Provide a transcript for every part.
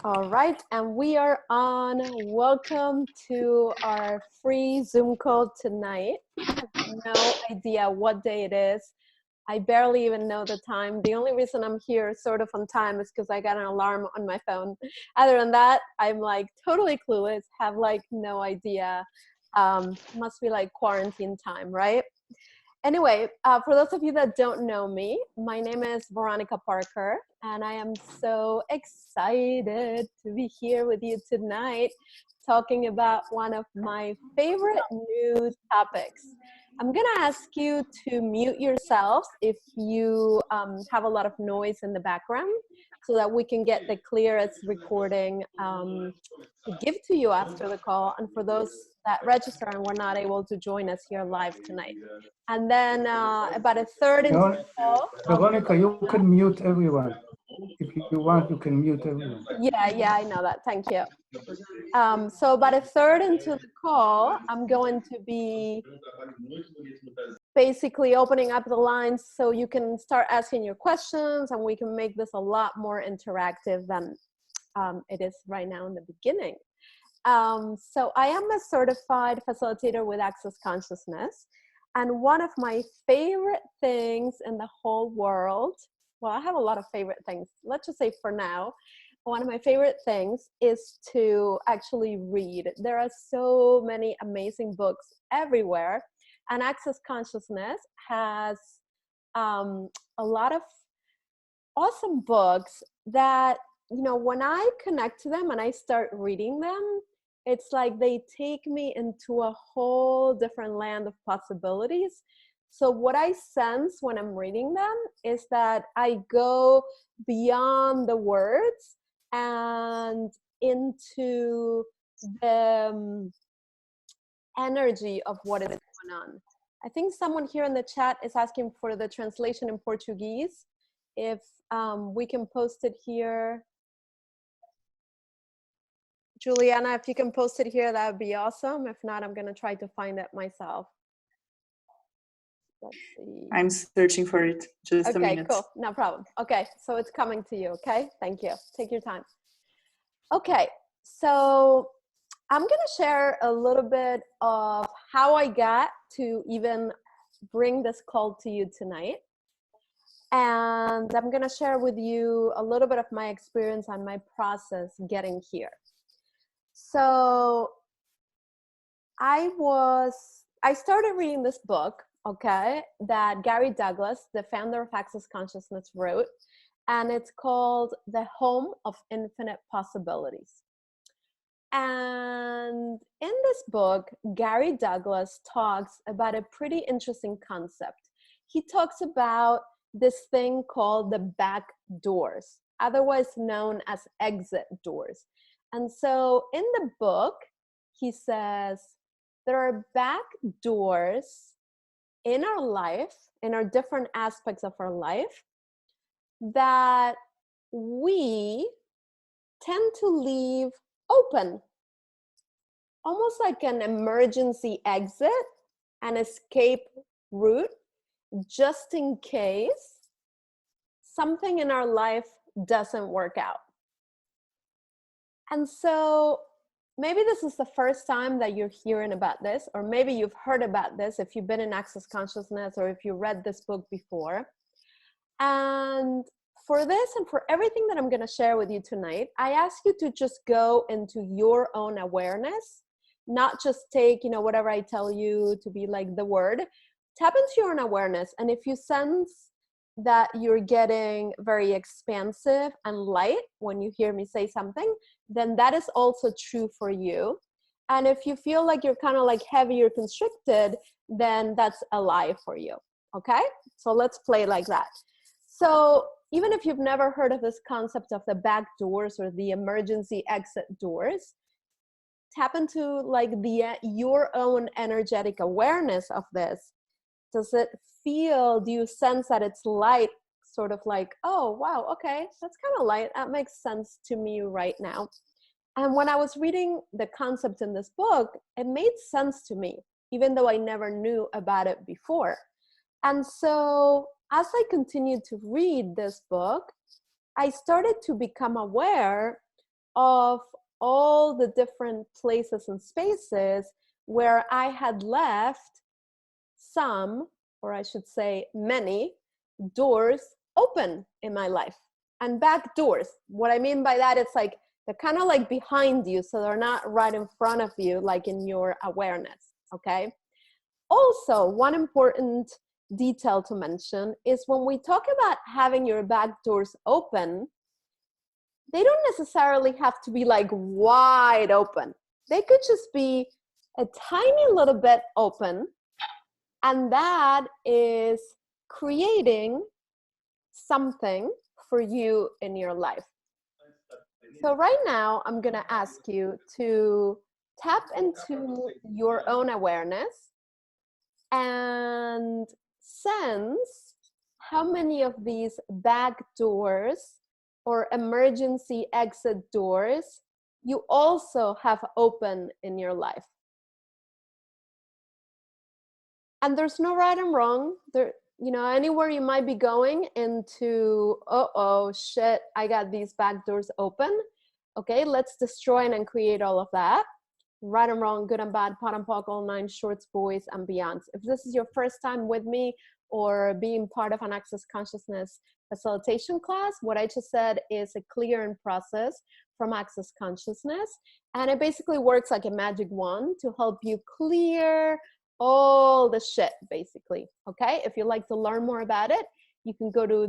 All right, and we are on. Welcome to our free Zoom call tonight. I have no idea what day it is. I barely even know the time. The only reason I'm here sort of on time is because I got an alarm on my phone. Other than that, I'm like totally clueless, have like no idea. Must be like quarantine time, right? Anyway, for those of you that don't know me, my name is Veronica Parker, and I am so excited to be here with you tonight talking about one of my favorite new topics. I'm going to ask you to mute yourselves if you have a lot of noise in the background so that we can get the clearest recording to give to you after the call, and for those that register and were not able to join us here live tonight. And then about a third into the call. Veronica, you can mute everyone. If you want, you can mute everyone. Yeah, I know that. Thank you. So about a third into the call, I'm going to be basically opening up the lines so you can start asking your questions, and we can make this a lot more interactive than it is right now in the beginning. So I am a certified facilitator with Access Consciousness. And one of my favorite things in the whole world, well, I have a lot of favorite things. Let's just say for now, one of my favorite things is to actually read. There are so many amazing books everywhere. And Access Consciousness has a lot of awesome books that, you know, when I connect to them and I start reading them, it's like they take me into a whole different land of possibilities. So what I sense when I'm reading them is that I go beyond the words and into the energy of what is going on. I think someone here in the chat is asking for the translation in Portuguese. If we can post it here. Juliana, if you can post it here, that would be awesome. If not, I'm going to try to find it myself. Let's see. I'm searching for it. Just a minute. Okay, cool. No problem. Okay, so it's coming to you, okay? Thank you. Take your time. Okay, so I'm going to share a little bit of how I got to even bring this call to you tonight. And I'm going to share with you a little bit of my experience and my process getting here. So I started reading this book, okay, that Gary Douglas, the founder of Access Consciousness, wrote, and it's called The Home of Infinite Possibilities. And in this book, Gary Douglas talks about a pretty interesting concept. He talks about this thing called the back doors, otherwise known as exit doors. And so in the book, he says there are back doors in our life, in our different aspects of our life, that we tend to leave open, almost like an emergency exit, an escape route, just in case something in our life doesn't work out. And so maybe this is the first time that you're hearing about this, or maybe you've heard about this if you've been in Access Consciousness or if you read this book before. And for this and for everything that I'm going to share with you tonight, I ask you to just go into your own awareness, not just take, you know, whatever I tell you to be like the word. Tap into your own awareness. And if you sense that you're getting very expansive and light when you hear me say something, then that is also true for you. And if you feel like you're kind of like heavy or constricted, then that's a lie for you. Okay? So let's play like that. So even if you've never heard of this concept of the back doors or the emergency exit doors, tap into like your own energetic awareness of this. Does it feel, do you sense that it's light, sort of like, oh, wow, okay, that's kind of light. That makes sense to me right now. And when I was reading the concept in this book, it made sense to me, even though I never knew about it before. And so as I continued to read this book, I started to become aware of all the different places and spaces where I had left some, or I should say many, doors open in my life. And back doors, what I mean by that, it's like they're kind of like behind you, so they're not right in front of you, like in your awareness, okay? Also, one important detail to mention is when we talk about having your back doors open, they don't necessarily have to be like wide open. They could just be a tiny little bit open, and that is creating something for you in your life. So right now, I'm gonna ask you to tap into your own awareness and sense how many of these back doors or emergency exit doors you also have open in your life. And there's no right and wrong. There, you know, anywhere you might be going into, oh shit, I got these back doors open. Okay, let's destroy and uncreate all of that. Right and wrong, good and bad, pot and pock, all nine shorts, boys, and beyonds. If this is your first time with me or being part of an Access Consciousness facilitation class, what I just said is a clearing process from Access Consciousness. And it basically works like a magic wand to help you clear all the shit, basically. Okay, if you'd like to learn more about it, you can go to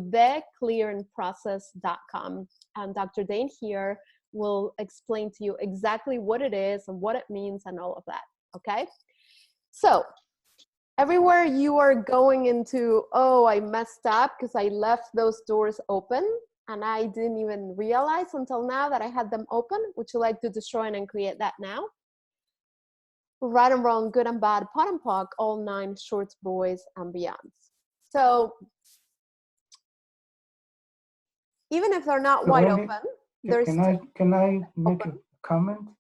theclearingprocess.com. And Dr. Dane here will explain to you exactly what it is and what it means and all of that, okay? So everywhere you are going into, oh, I messed up because I left those doors open and I didn't even realize until now that I had them open. Would you like to destroy and create that now? Right and wrong, good and bad, pot and pock, all nine shorts, boys, and beyonds. So even if they're not wide open, there's can I make a comment?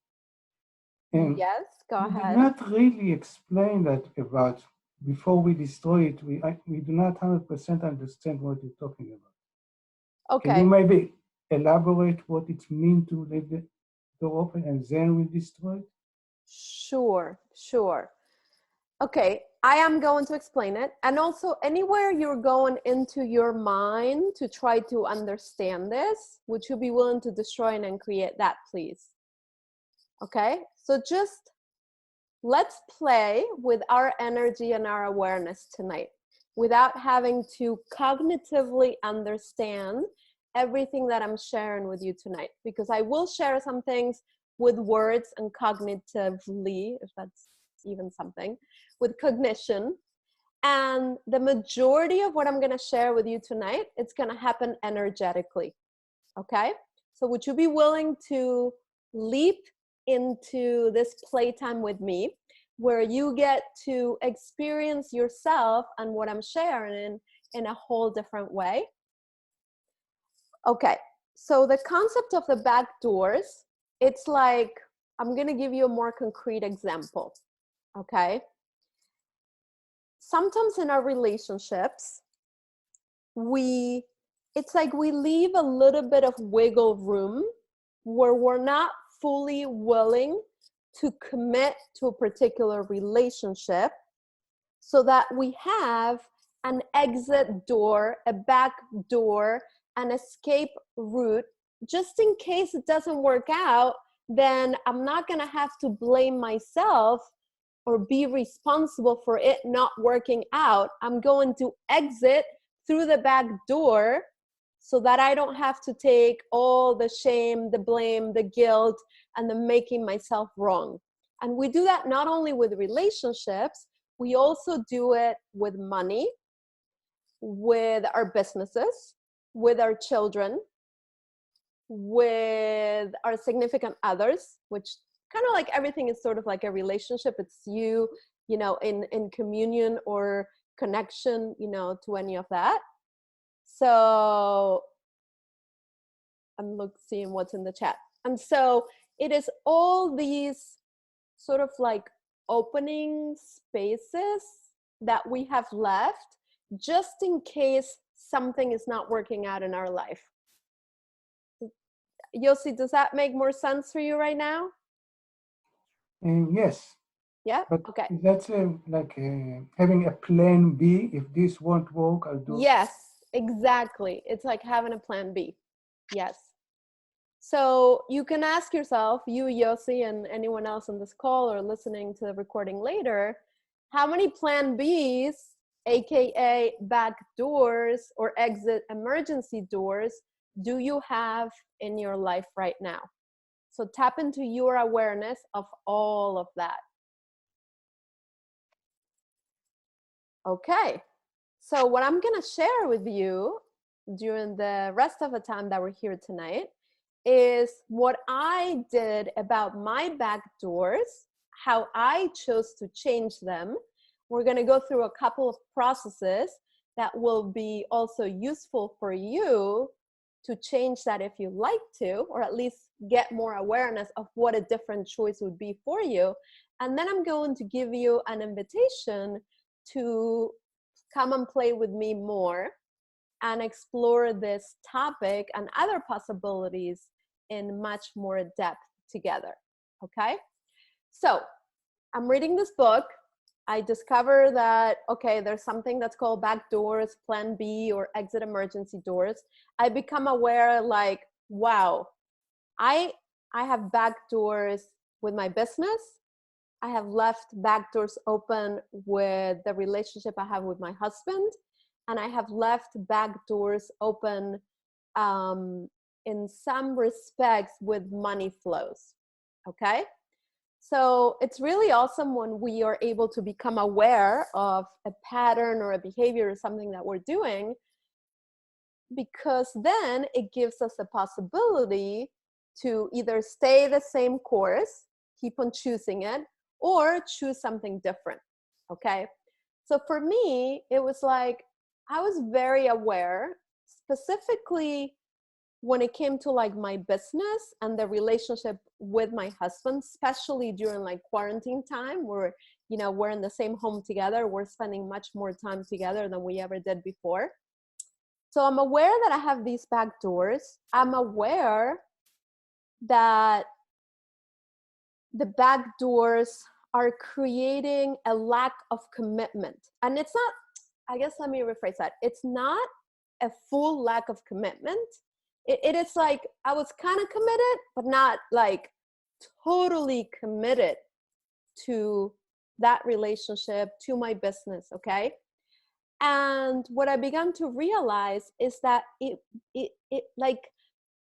Yes, go ahead. You did not really explain that about before we destroy it. We do not 100% understand what you're talking about. Okay. Can you maybe elaborate what it means to leave the door open and then we destroy it? Sure. Okay, I am going to explain it. And also, anywhere you're going into your mind to try to understand this, would you be willing to destroy and uncreate that, please? Okay, so just let's play with our energy and our awareness tonight without having to cognitively understand everything that I'm sharing with you tonight, because I will share some things with words and cognitively, if that's even something, with cognition. And the majority of what I'm going to share with you tonight, it's going to happen energetically. Okay? So would you be willing to leap into this playtime with me, where you get to experience yourself and what I'm sharing in a whole different way? Okay, so the concept of the back doors, it's like, I'm going to give you a more concrete example, okay? Sometimes in our relationships, it's like we leave a little bit of wiggle room where we're not fully willing to commit to a particular relationship, so that we have an exit door, a back door, an escape route, just in case it doesn't work out. Then I'm not going to have to blame myself or be responsible for it not working out. I'm going to exit through the back door so that I don't have to take all the shame, the blame, the guilt, and the making myself wrong. And we do that not only with relationships, we also do it with money, with our businesses, with our children, with our significant others, which kind of like everything is sort of like a relationship. It's you know, in communion or connection, you know, to any of that. So I'm seeing what's in the chat. And so it is all these sort of like opening spaces that we have left just in case something is not working out in our life. Yossi, does that make more sense for you right now? Yes. Yeah? But Okay. that's like having a plan B. If this won't work, I'll do. Yes, exactly. It's like having a plan B. Yes. So you can ask yourself, you, Yossi, and anyone else on this call or listening to the recording later, how many plan Bs, aka back doors or exit emergency doors, do you have in your life right now? So tap into your awareness of all of that. Okay. So what I'm going to share with you during the rest of the time that we're here tonight is what I did about my back doors, how I chose to change them. We're going to go through a couple of processes that will be also useful for you to change that if you like to, or at least get more awareness of what a different choice would be for you. And then I'm going to give you an invitation to come and play with me more and explore this topic and other possibilities in much more depth together. Okay? So I'm reading this book. I discover that, okay, there's something that's called back doors, plan B, or exit emergency doors. I become aware like, wow, I have back doors with my business. I have left back doors open with the relationship I have with my husband. And I have left back doors open in some respects with money flows. Okay? So it's really awesome when we are able to become aware of a pattern or a behavior or something that we're doing, because then it gives us the possibility to either stay the same course, keep on choosing it, or choose something different. Okay? So for me, it was like I was very aware, specifically when it came to like my business and the relationship with my husband, especially during like quarantine time where, you know, we're in the same home together, we're spending much more time together than we ever did before. So I'm aware that I have these back doors. I'm aware that the back doors are creating a lack of commitment. And it's not, I guess, let me rephrase that. It's not a full lack of commitment. It is like I was kind of committed, but not like totally committed to that relationship, to my business, okay? And what I began to realize is that it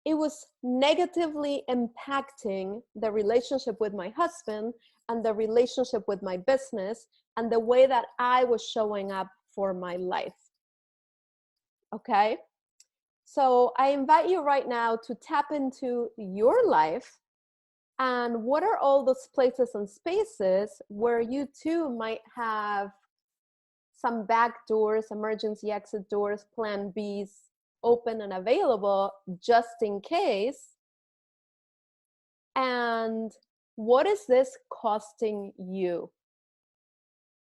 was negatively impacting the relationship with my husband and the relationship with my business and the way that I was showing up for my life. Okay? So I invite you right now to tap into your life and what are all those places and spaces where you too might have some back doors, emergency exit doors, plan Bs open and available just in case. And what is this costing you?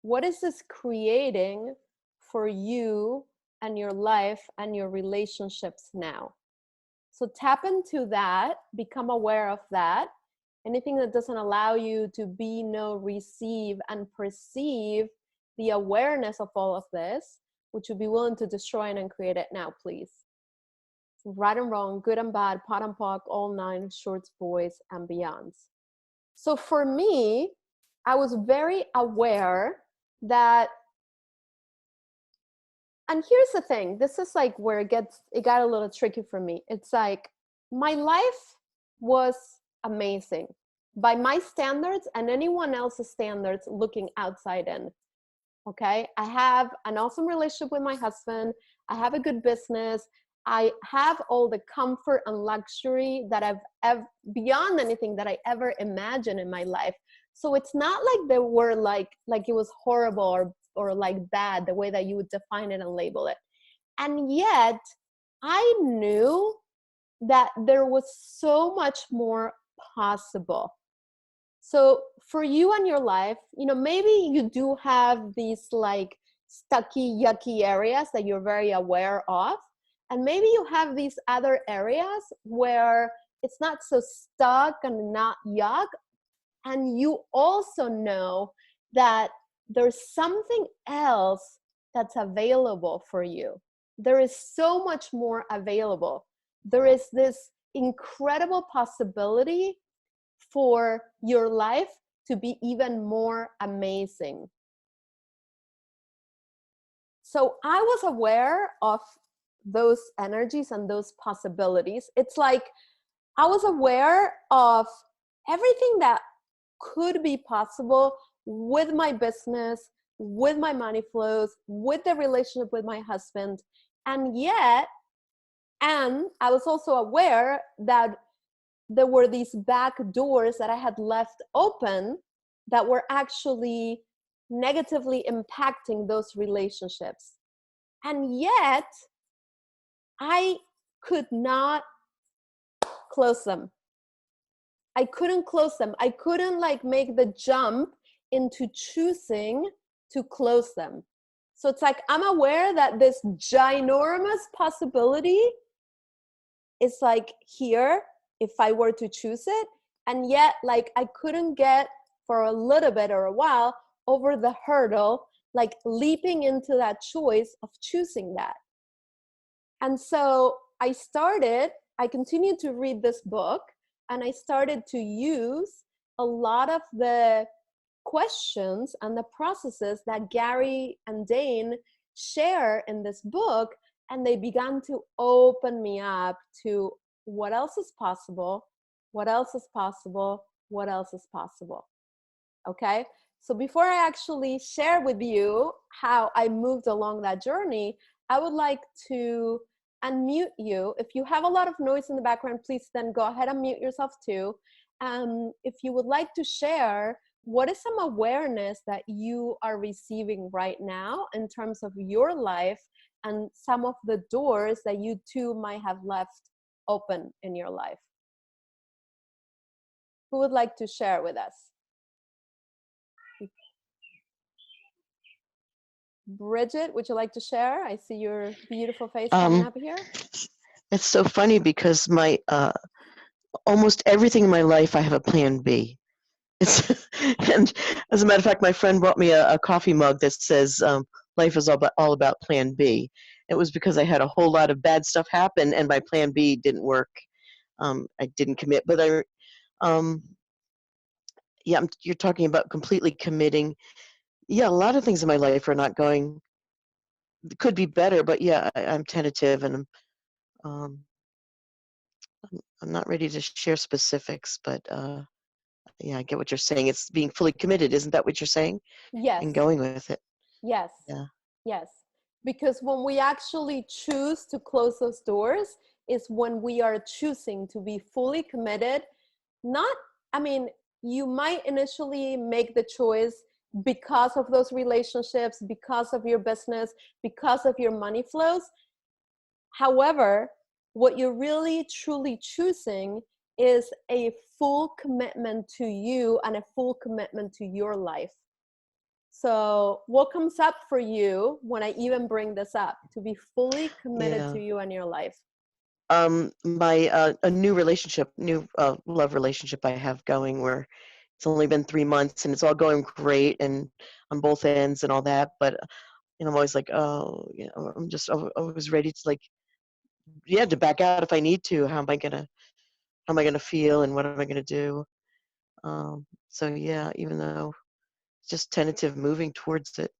What is this creating for you and your life and your relationships now? So tap into that, become aware of that. Anything that doesn't allow you to be, know, receive, and perceive the awareness of all of this, would you be willing to destroy and uncreate it now, please? Right and wrong, good and bad, pot and pock, all nine, shorts, boys, and beyonds. So for me, I was very aware that, and here's the thing, this is like where it got a little tricky for me. It's like my life was amazing by my standards and anyone else's standards looking outside in. Okay, I have an awesome relationship with my husband. I have a good business. I have all the comfort and luxury that I've beyond anything that I ever imagined in my life. So it's not like they were like it was horrible or like bad, the way that you would define it and label it. And yet I knew that there was so much more possible. So for you and your life, you know, maybe you do have these like stucky, yucky areas that you're very aware of. And maybe you have these other areas where it's not so stuck and not yuck. And you also know that there's something else that's available for you. There is so much more available. There is this incredible possibility for your life to be even more amazing. So I was aware of those energies and those possibilities. It's like I was aware of everything that could be possible with my business, with my money flows, with the relationship with my husband. And yet, and I was also aware that there were these back doors that I had left open that were actually negatively impacting those relationships. And yet, I could not close them. I couldn't close them. I couldn't like make the jump into choosing to close them. So it's like I'm aware that this ginormous possibility is like here if I were to choose it. And yet like I couldn't get for a little bit or a while over the hurdle, like leaping into that choice of choosing that. And so I continued to read this book, and I started to use a lot of the questions and the processes that Gary and Dane share in this book. And they began to open me up to what else is possible, what else is possible, what else is possible. Okay? So before I actually share with you how I moved along that journey, I would like to unmute you. If you have a lot of noise in the background, please then go ahead and mute yourself too. If you would like to share, what is some awareness that you are receiving right now in terms of your life and some of the doors that you too might have left open in your life? Who would like to share with us? Bridget, would you like to share? I see your beautiful face coming up here. It's so funny because my almost everything in my life I have a plan B. And as a matter of fact, my friend brought me a coffee mug that says life is all about plan B. It was because I had a whole lot of bad stuff happen and my plan B didn't work. I didn't commit, but you're talking about completely committing. Yeah, a lot of things in my life are not going, could be better, but yeah, I'm tentative and um, I'm not ready to share specifics, but yeah, I get what you're saying. It's being fully committed. Isn't that what you're saying? Yes. And going with it. Yes. Yeah. Yes. Because when we actually choose to close those doors is when we are choosing to be fully committed. Not, I mean, you might initially make the choice because of those relationships, because of your business, because of your money flows. However, what you're really truly choosing is a full commitment to you and a full commitment to your life. So what comes up for you when I even bring this up, to be fully committed to you and your life? My a new relationship, new love relationship I have going, where it's only been 3 months and it's all going great and on both ends and all that, but I'm always like, oh, I'm just always ready to like, yeah, to back out if I need to. How am I gonna feel and what am I gonna do? So yeah, even though it's just tentative moving towards it.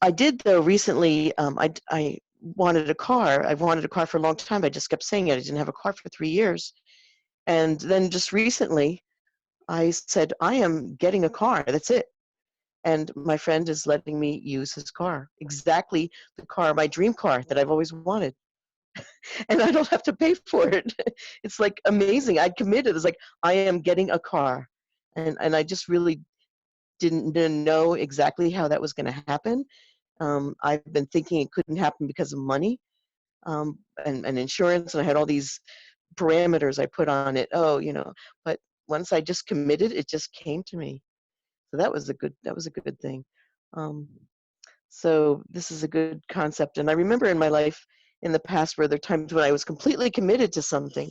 I did though recently. I wanted a car. I've wanted a car for a long time. I just kept saying it. I didn't have a car for 3 years, and then just recently, I said I am getting a car. That's it. And my friend is letting me use his car, exactly the car, my dream car that I've always wanted, and I don't have to pay for it. It's like amazing. I committed. It's like I am getting a car, and I just really didn't know exactly how that was going to happen. I've been thinking it couldn't happen because of money and insurance, and I had all these parameters I put on it. Oh, but once I just committed, it just came to me. So that was a good thing. So this is a good concept. And I remember in my life, in the past where there are times when I was completely committed to something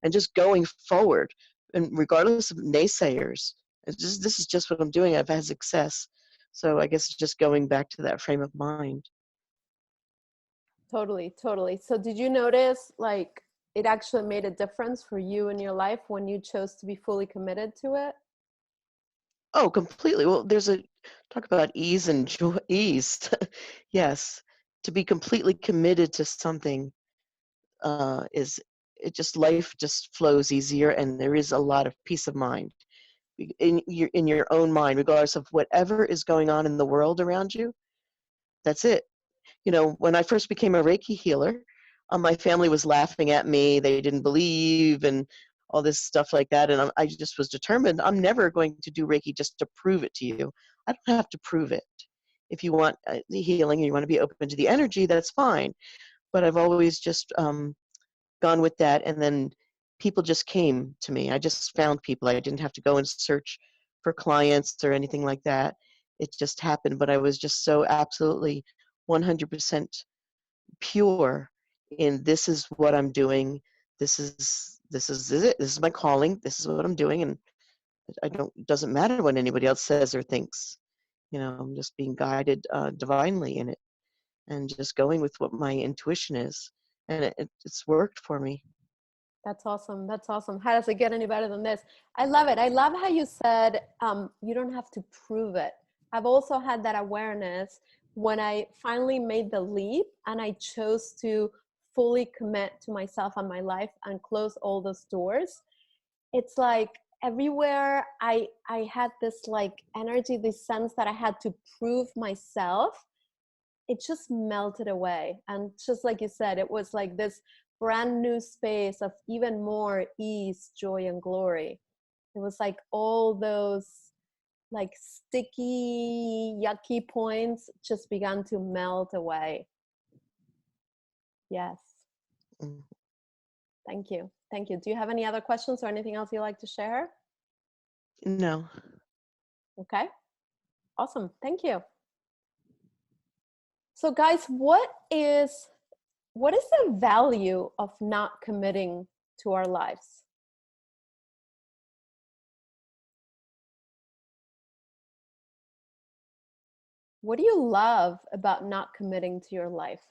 and just going forward, and regardless of naysayers, this is just what I'm doing. I've had success. So I guess just going back to that frame of mind. Totally, totally. So did you notice like it actually made a difference for you in your life when you chose to be fully committed to it? Oh, completely. Well, there's a talk about ease and joy, ease. Yes, to be completely committed to something is it just life just flows easier, and there is a lot of peace of mind in your own mind, regardless of whatever is going on in the world around you. That's it. You know, when I first became a Reiki healer, my family was laughing at me. They didn't believe and all this stuff like that. And I just was determined I'm never going to do Reiki just to prove it to you. I don't have to prove it. If you want the healing and you want to be open to the energy, that's fine. But I've always just gone with that. And then people just came to me. I just found people. I didn't have to go and search for clients or anything like that. It just happened. But I was just so absolutely 100% pure in this is what I'm doing. This is it. This is my calling. This is what I'm doing, and I don't. It doesn't matter what anybody else says or thinks. You know, I'm just being guided divinely in it, and just going with what my intuition is, and it's worked for me. That's awesome. That's awesome. How does it get any better than this? I love it. I love how you said you don't have to prove it. I've also had that awareness when I finally made the leap and I chose to fully commit to myself and my life and close all those doors. It's like everywhere I had this like energy, this sense that I had to prove myself. It just melted away. And just like you said, it was like this brand new space of even more ease, joy, and glory. It was like all those like sticky, yucky points just began to melt away. Yes. Mm. Thank you. Thank you. Do you have any other questions or anything else you'd like to share? No. Okay. Awesome. Thank you. So guys, what is the value of not committing to our lives? What do you love about not committing to your life?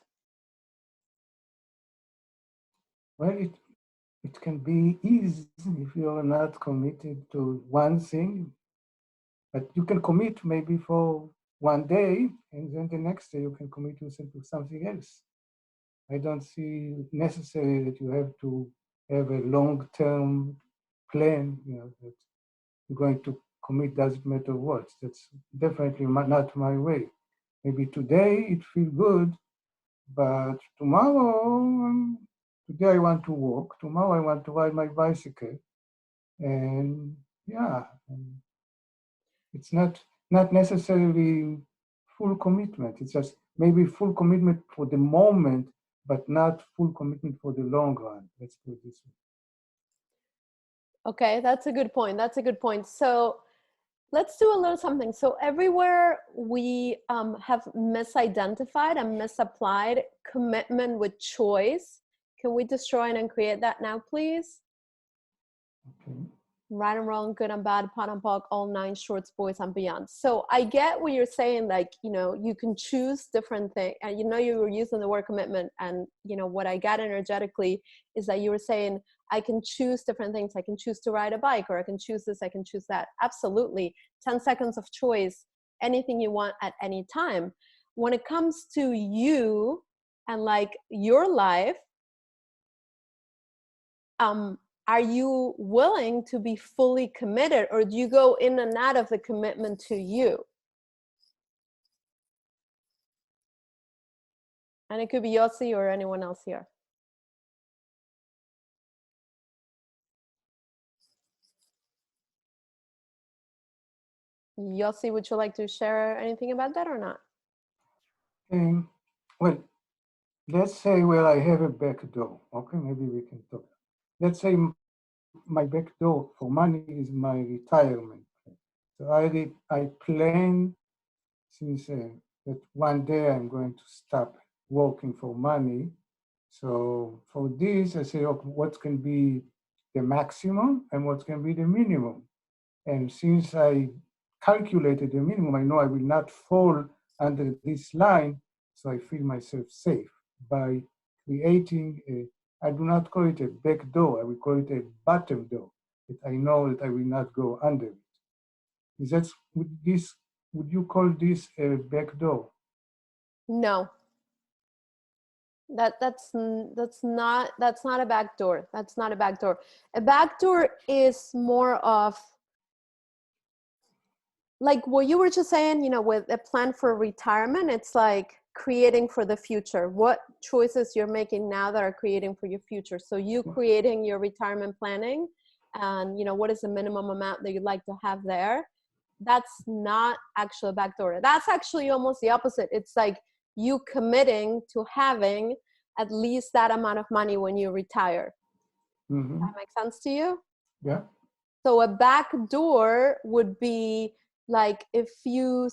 Well, it can be easy if you're not committed to one thing, but you can commit maybe for one day, and then the next day you can commit yourself to something else. I don't see necessary that you have to have a long-term plan, that you're going to commit, doesn't matter what. That's definitely not my way. Maybe today it feels good, but today I want to walk, tomorrow I want to ride my bicycle. And yeah, it's not necessarily full commitment. It's just maybe full commitment for the moment, but not full commitment for the long run. Let's put it this way. Okay, that's a good point. That's a good point. So let's do a little something. So everywhere we have misidentified and misapplied commitment with choice, can we destroy and uncreate that now, please? Okay. Right and wrong, good and bad, pot and pock, all nine shorts, boys and beyond. So I get what you're saying, like, you can choose different things. And you were using the word commitment, and what I got energetically is that you were saying, I can choose different things. I can choose to ride a bike, or I can choose this, I can choose that. Absolutely. 10 seconds of choice, anything you want at any time. When it comes to you and like your life, are you willing to be fully committed, or do you go in and out of the commitment to you? And it could be Yossi or anyone else here. Yossi, would you like to share anything about that or not? Well, let's say, I have a back door. Okay, maybe we can talk. Let's say my back door for money is my retirement. So I plan since that one day I'm going to stop working for money, So for this, I say, okay, what can be the maximum and what can be the minimum? And since I calculated the minimum, I know I will not fall under this line, so I feel myself safe by creating I do not call it a back door, I will call it a bottom door, that I know that I will not go under it. Is that, would you call this a back door? No. That's not a back door. That's not a back door. A back door is more of like what you were just saying, you know, with a plan for retirement. It's like creating for the future. What choices you're making now that are creating for your future. So you creating your retirement planning, and you know, what is the minimum amount that you'd like to have there. That's not actually a back door. That's actually almost the opposite. It's like you committing to having at least that amount of money when you retire. Mm-hmm. That makes sense to you? Yeah. So a back door would be like if you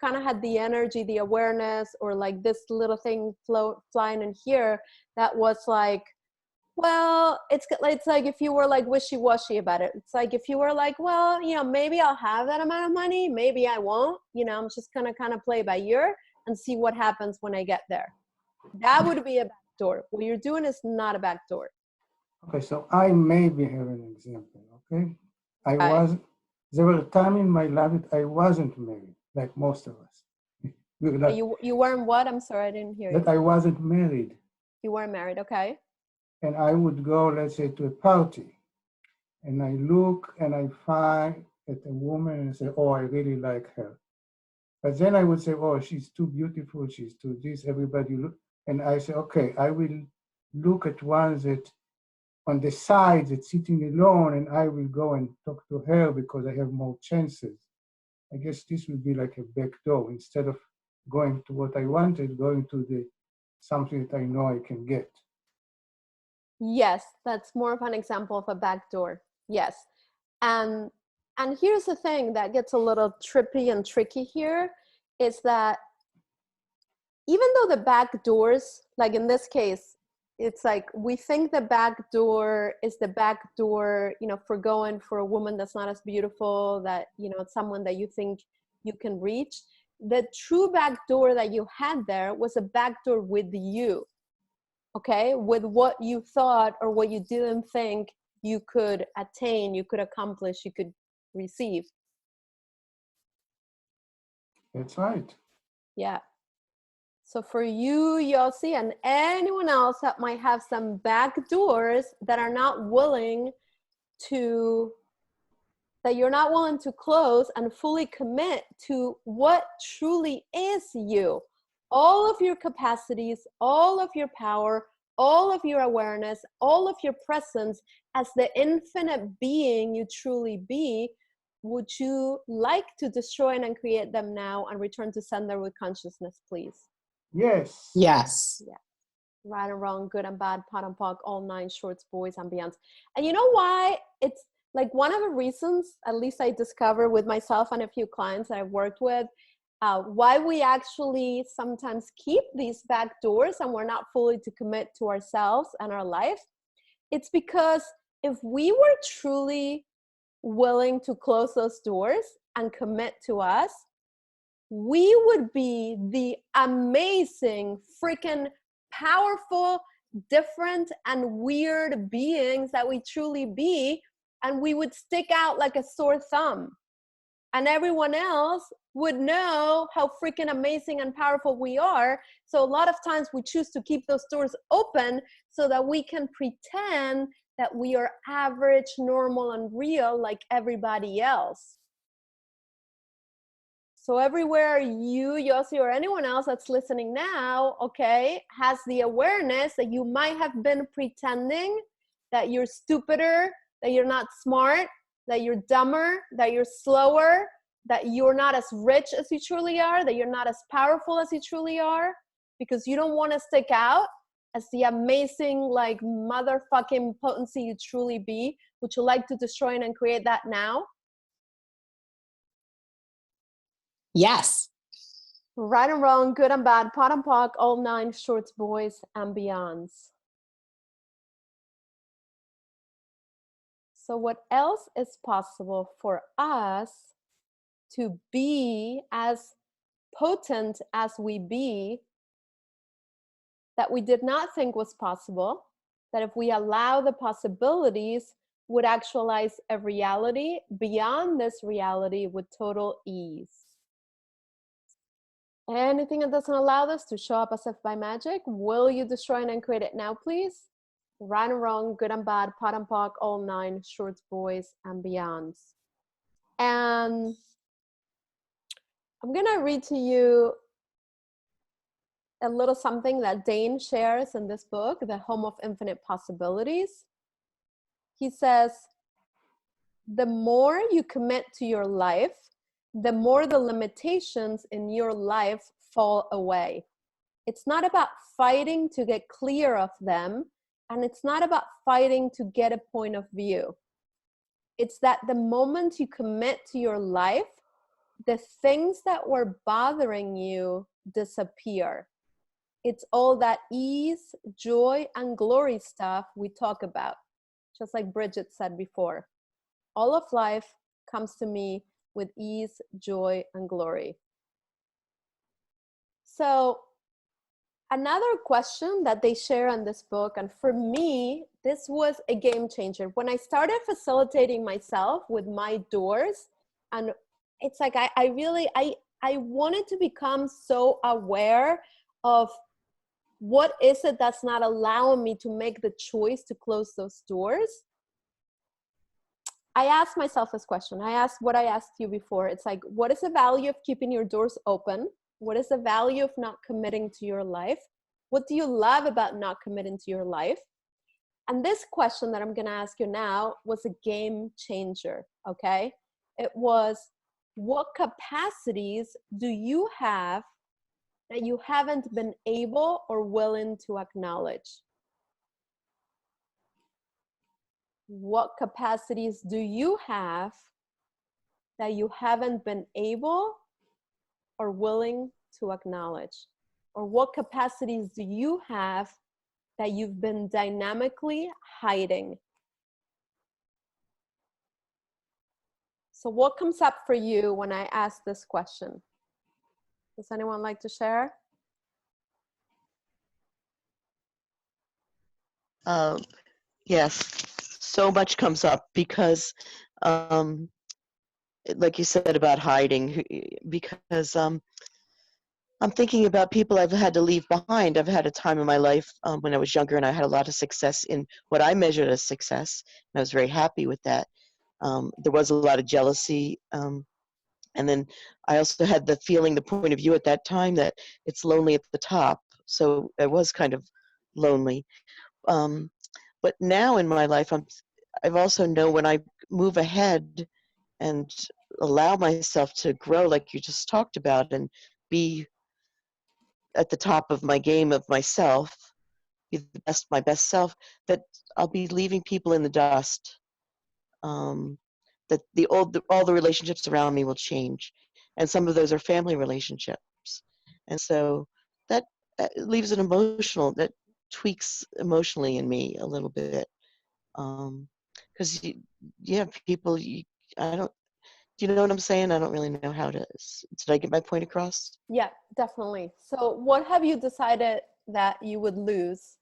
kind of had the energy, the awareness, or like this little thing flying in here that was like, well, it's like if you were like wishy-washy about it. It's like if you were like, well, you know, maybe I'll have that amount of money, maybe I won't. You know, I'm just gonna kind of play by ear and see what happens when I get there. That would be a back door. What you're doing is not a back door. Okay, so I maybe have an example, okay? Okay. There were times in my life that I wasn't married, like most of us. You weren't what? I'm sorry, I didn't hear you. That I wasn't married. You weren't married, okay. And I would go, let's say, to a party, and I look and I find at a woman and say, oh, I really like her. But then I would say, oh, she's too beautiful, she's too this, everybody look. And I say, okay, I will look at ones that on the side that's sitting alone, and I will go and talk to her because I have more chances. I guess this would be like a back door. Instead of going to what I wanted, going to the something that I know I can get. Yes, that's more of an example of a back door. Yes. And here's the thing that gets a little trippy and tricky here is that even though the back doors, like in this case, it's like we think the back door is the back door, you know, for going for a woman that's not as beautiful, that, you know, it's someone that you think you can reach. The true back door that you had there was a back door with you, okay, with what you thought or what you didn't think you could attain, you could accomplish, you could receive. That's right. Yeah. So for you, Yossi, and anyone else that might have some back doors that are not willing to, that you're not willing to close and fully commit to what truly is you, all of your capacities, all of your power, all of your awareness, all of your presence as the infinite being you truly be, would you like to destroy and uncreate them now and return to sender with consciousness, please? Yes. Yes. Yeah. Right and wrong, good and bad, pot and pock, all nine shorts, boys and beyonds. And you know why? It's like one of the reasons, at least I discovered with myself and a few clients I've worked with, why we actually sometimes keep these back doors and we're not fully to commit to ourselves and our life. It's because if we were truly willing to close those doors and commit to us, we would be the amazing, freaking powerful, different, and weird beings that we truly be. And we would stick out like a sore thumb. And everyone else would know how freaking amazing and powerful we are. So a lot of times we choose to keep those doors open so that we can pretend that we are average, normal, and real like everybody else. So everywhere you, Yossi, or anyone else that's listening now, okay, has the awareness that you might have been pretending that you're stupider, that you're not smart, that you're dumber, that you're slower, that you're not as rich as you truly are, that you're not as powerful as you truly are, because you don't want to stick out as the amazing, like, motherfucking potency you truly be. Would you like to destroy and create that now? Yes. Right and wrong, good and bad, pot and pock, all nine shorts, boys and beyonds. So what else is possible for us to be as potent as we be that we did not think was possible, that if we allow the possibilities would actualize a reality beyond this reality with total ease? Anything that doesn't allow this to show up as if by magic, will you destroy and uncreate it now, please? Right and wrong, good and bad, pot and pock, all nine, shorts, boys, and beyonds. And I'm gonna read to you a little something that Dane shares in this book, The Home of Infinite Possibilities. He says, the more you commit to your life, the more the limitations in your life fall away. It's not about fighting to get clear of them, and it's not about fighting to get a point of view. It's that the moment you commit to your life, the things that were bothering you disappear. It's all that ease, joy, and glory stuff we talk about. Just like Bridget said before, all of life comes to me with ease, joy, and glory. So another question that they share in this book, and for me, this was a game changer. When I started facilitating myself with my doors, and it's like I wanted to become so aware of what is it that's not allowing me to make the choice to close those doors. I asked myself this question. I asked what I asked you before. It's like, what is the value of keeping your doors open? What is the value of not committing to your life? What do you love about not committing to your life? And this question that I'm going to ask you now was a game changer, okay? It was, what capacities do you have that you haven't been able or willing to acknowledge? What capacities do you have that you haven't been able or willing to acknowledge? Or what capacities do you have that you've been dynamically hiding? So what comes up for you when I ask this question? Does anyone like to share? Yes, so much comes up because, like you said about hiding, because I'm thinking about people I've had to leave behind. I've had a time in my life when I was younger and I had a lot of success in what I measured as success, and I was very happy with that. There was a lot of jealousy, and then I also had the feeling, the point of view at that time that it's lonely at the top, so I was kind of lonely. But now in my life, I've also know when I move ahead and allow myself to grow, like you just talked about, and be at the top of my game of myself, be the best, my best self, that I'll be leaving people in the dust. That all the relationships around me will change, and some of those are family relationships, and so that leaves an emotional, that tweaks emotionally in me a little bit, because yeah, people, I don't, do you know what I'm saying? I don't really know how to, did I get my point across? Yeah, definitely. So what have you decided that you would lose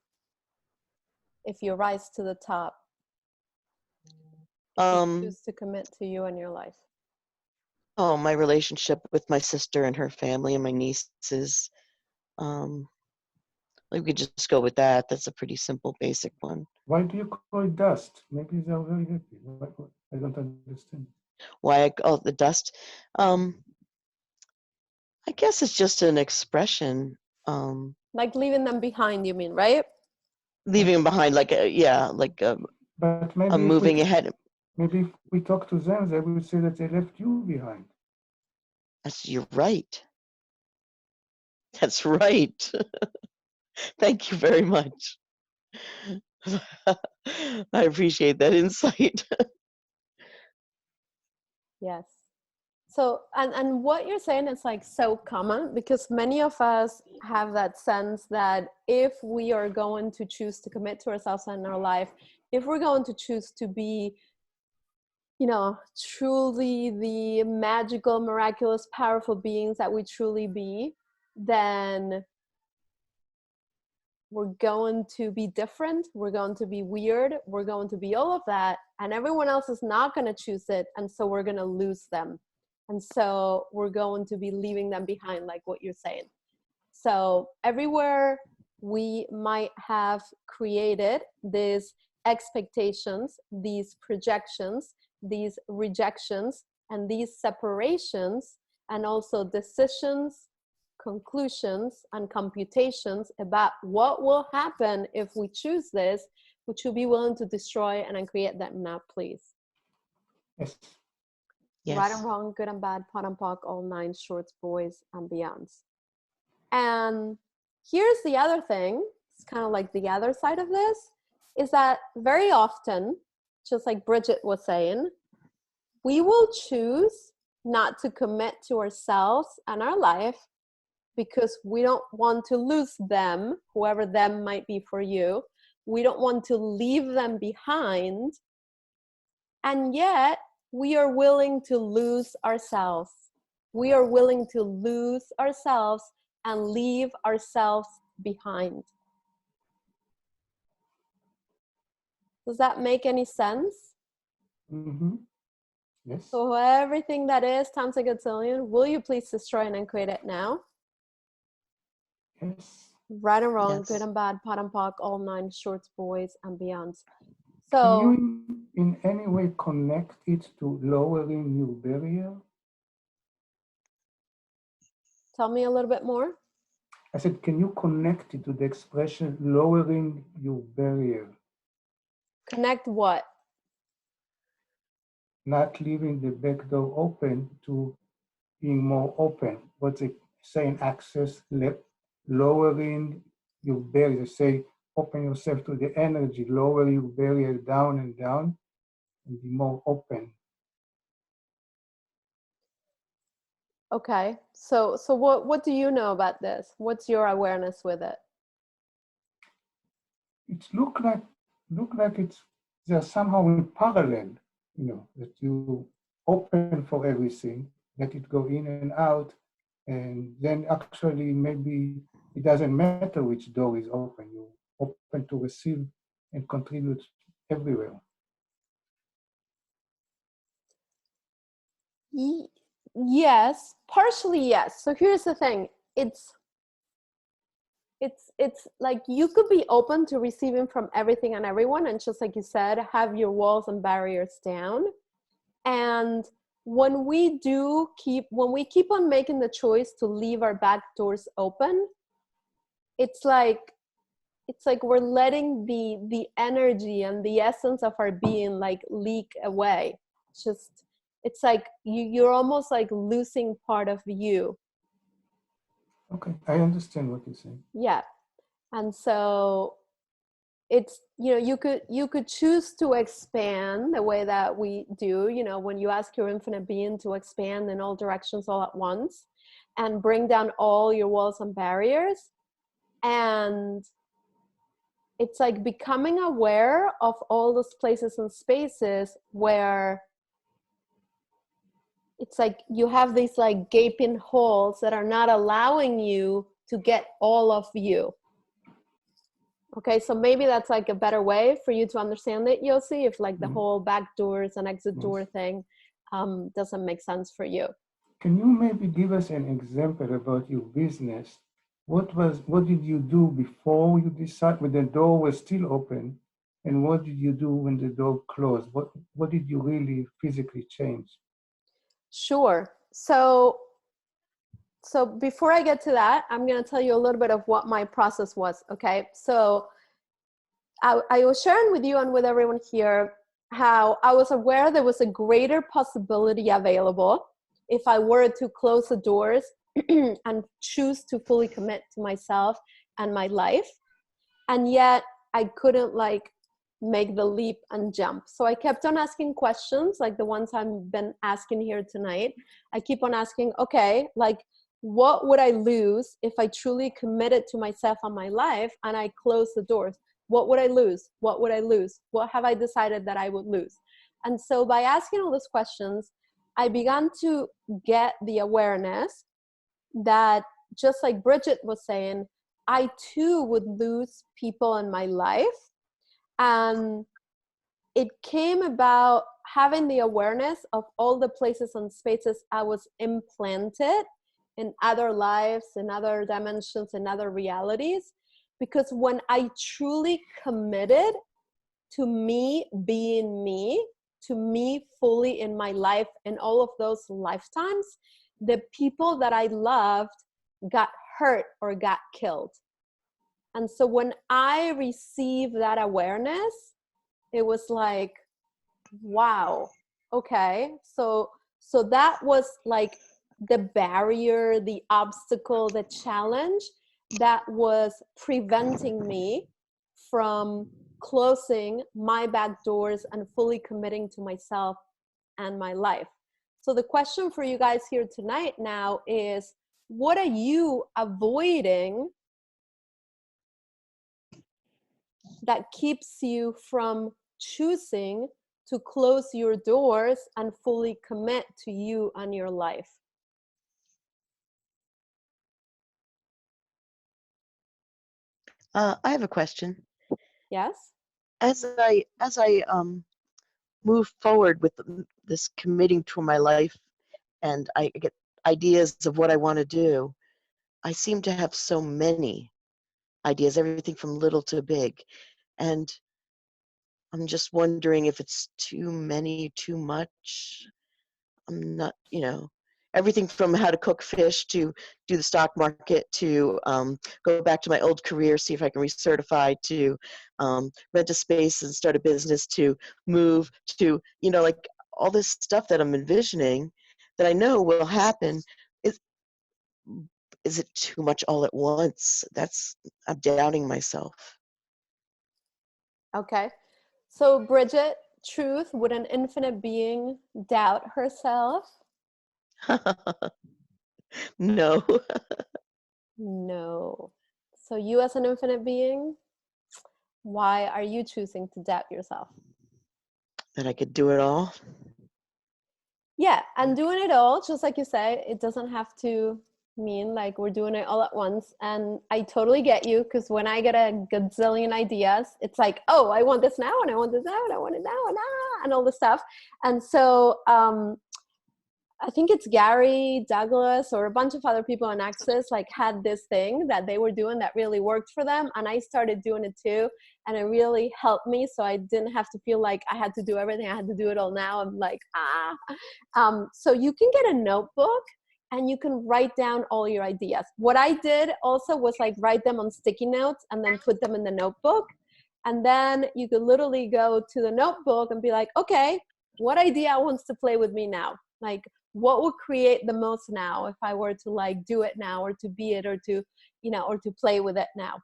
if you rise to the top? If you choose to commit to you and your life? Oh, my relationship with my sister and her family and my nieces. We could just go with that. That's a pretty simple, basic one. Why do you call it dust? Maybe they're very happy. I don't understand. Why I call it the dust? I guess it's just an expression. Like leaving them behind, you mean, right? Leaving them behind, like But I'm moving ahead. Maybe if we talk to them, they will say that they left you behind. You're right. That's right. Thank you very much. I appreciate that insight. Yes. So, and what you're saying is like so common, because many of us have that sense that if we are going to choose to commit to ourselves in our life, if we're going to choose to be, you know, truly the magical, miraculous, powerful beings that we truly be, then we're going to be different, we're going to be weird, we're going to be all of that, and everyone else is not going to choose it, and so we're going to lose them. And so we're going to be leaving them behind, like what you're saying. So everywhere we might have created these expectations, these projections, these rejections, and these separations, and also decisions, conclusions, and computations about what will happen if we choose this, would you be willing to destroy and uncreate them now, please? Yes. Right and Yes. wrong, good and bad, pot and pock, all nine shorts, boys, and beyonds. And here's the other thing, it's kind of like the other side of this, is that very often, just like Bridget was saying, we will choose not to commit to ourselves and our life because we don't want to lose them, whoever them might be for you. We don't want to leave them behind. And yet, we are willing to lose ourselves. We are willing to lose ourselves and leave ourselves behind. Does that make any sense? Mm-hmm. Yes. So everything that is times a gazillion, will you please destroy and uncreate it now? Yes. Right and wrong, Yes. good and bad, pot and pock, all nine shorts, boys, and beyonds. Can So, you in any way connect it to lowering your barrier? tell me a little bit more. I said, can you connect it to the expression lowering your barrier? Connect what? Not leaving the back door open to being more open. What's it saying? Access, lowering your barrier. Say, open yourself to the energy, lower your barrier down, and be more open. Okay. So what do you know about this? What's your awareness with it? It look like it's they're somehow in parallel, that you open for everything, let it go in and out, and then actually maybe it doesn't matter which door is open. You open to receive and contribute everywhere. Yes, partially yes. So here's the thing. It's like you could be open to receiving from everything and everyone, and just like you said, have your walls and barriers down. And when we keep on making the choice to leave our back doors open, it's like we're letting the energy and the essence of our being like leak away. It's like you're almost like losing part of you. Okay, I understand what you're saying. Yeah. And so it's, you could choose to expand the way that we do, when you ask your infinite being to expand in all directions all at once and bring down all your walls and barriers. And it's like becoming aware of all those places and spaces where it's like you have these like gaping holes that are not allowing you to get all of you. Okay, so maybe that's like a better way for you to understand it, Yossi, if like the whole back doors and exit door thing doesn't make sense for you. Can you maybe give us an example about your business? What did you do before you decided when the door was still open, and what did you do when the door closed? What did you really physically change? Sure. So before I get to that, I'm going to tell you a little bit of what my process was. Okay, so I was sharing with you and with everyone here how I was aware there was a greater possibility available if I were to close the doors and choose to fully commit to myself and my life. And yet I couldn't like make the leap and jump. So I kept on asking questions like the ones I've been asking here tonight. I keep on asking, okay, like what would I lose if I truly committed to myself and my life and I closed the doors? What would I lose? What would I lose? What have I decided that I would lose? And so by asking all those questions, I began to get the awareness that, just like Bridget was saying, I too would lose people in my life. And it came about having the awareness of all the places and spaces I was implanted in other lives, in other dimensions, in other realities. Because when I truly committed to me being me, to me fully in my life in all of those lifetimes, the people that I loved got hurt or got killed. And so when I received that awareness, it was like, wow, okay. So that was like the barrier, the obstacle, the challenge that was preventing me from closing my back doors and fully committing to myself and my life. So the question for you guys here tonight now is, what are you avoiding that keeps you from choosing to close your doors and fully commit to you and your life? I have a question. Yes? As I move forward with this committing to my life, and I get ideas of what I want to do, I seem to have so many ideas, everything from little to big, and I'm just wondering if it's too many, too much. I'm not, everything from how to cook fish to do the stock market to go back to my old career, see if I can recertify, to rent a space and start a business, to move, to, like all this stuff that I'm envisioning that I know will happen. Is it too much all at once? I'm doubting myself. Okay. So, Bridget, truth, would an infinite being doubt herself? No. No. So, you as an infinite being, why are you choosing to doubt yourself? That I could do it all. Yeah, and doing it all, just like you say, it doesn't have to mean like we're doing it all at once. And I totally get you, because when I get a gazillion ideas, it's like, oh, I want this now, and I want this now, and I want it now, and all this stuff. And so I think it's Gary Douglas or a bunch of other people on Access like had this thing that they were doing that really worked for them, and I started doing it too, and it really helped me. So I didn't have to feel like I had to do everything. I had to do it all now. I'm like, so you can get a notebook and you can write down all your ideas. What I did also was like write them on sticky notes and then put them in the notebook. And then you could literally go to the notebook and be like, okay, what idea wants to play with me now? Like, what would create the most now if I were to like do it now, or to be it, or to, or to play with it now?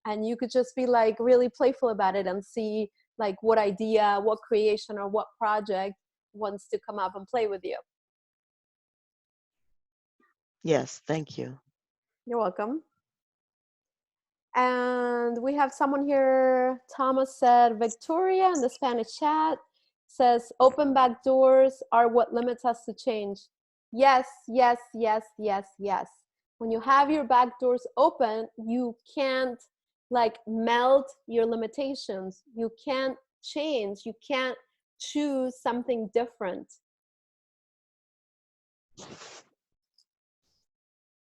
And you could just be like really playful about it and see like what idea, what creation, or what project wants to come up and play with you. Yes, thank you. You're welcome. And we have someone here. Thomas said, Victoria in the Spanish chat says, open back doors are what limits us to change. Yes, yes, yes, yes, yes. When you have your back doors open, you can't like melt your limitations. You can't change. You can't choose something different.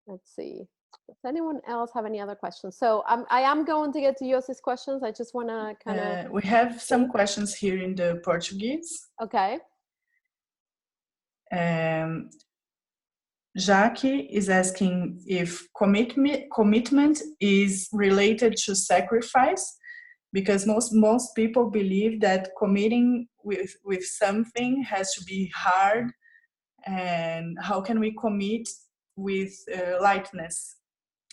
Let's see. Does anyone else have any other questions? So I am going to get to Yossi's questions. I just want to kind of... We have some questions here in the Portuguese. Okay. Jackie is asking if commitment is related to sacrifice, because most people believe that committing with something has to be hard, and how can we commit with lightness?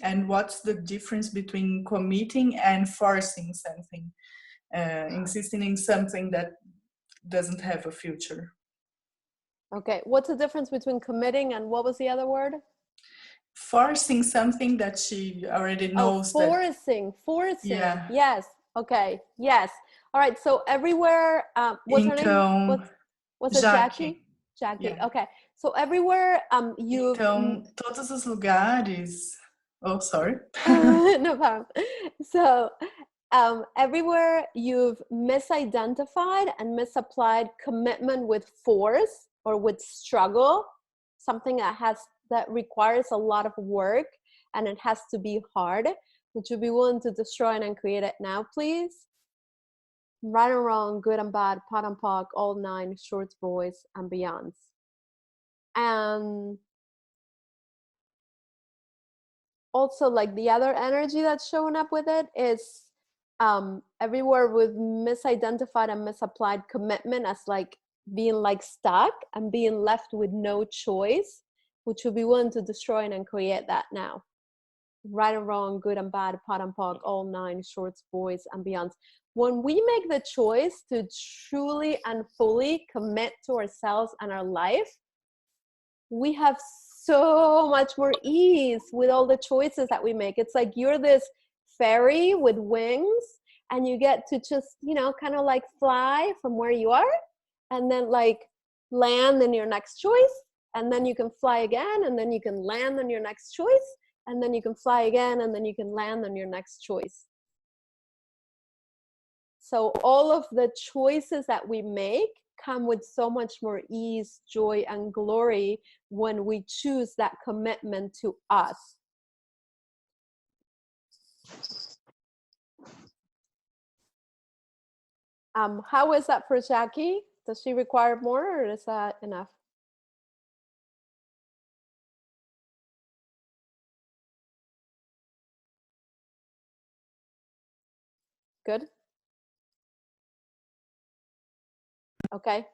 And what's the difference between committing and forcing something? insisting in something that doesn't have a future. Okay, what's the difference between committing and what was the other word? Forcing something that she already knows. Forcing. Yeah. Yes. Okay. Yes. All right. So everywhere, what's her name? What's it? Jackie? Jackie. Yeah. Okay. So everywhere, you've. Então, todos os lugares. Oh, sorry. No problem. So, everywhere you've misidentified and misapplied commitment with force or with struggle, something that requires a lot of work and it has to be hard. Would you be willing to destroy and create it now, please? Right and wrong, good and bad, pot and pock, all nine, shorts, boys, and beyonds. And also, like, the other energy that's showing up with it is everywhere with misidentified and misapplied commitment as like being like stuck and being left with no choice, which would be willing to destroy and create that now. Right and wrong, good and bad, pot and pock, all nine, shorts, boys, and beyonds. When we make the choice to truly and fully commit to ourselves and our life, we have so much more ease with all the choices that we make. It's like you're this fairy with wings and you get to just, kind of like fly from where you are and then like land in your next choice, and then you can fly again, and then you can land on your next choice, and then you can fly again, and then you can land on your next choice. So all of the choices that we make come with so much more ease, joy, and glory when we choose that commitment to us. How is that for Jackie? Does she require more, or is that enough? Good? Okay.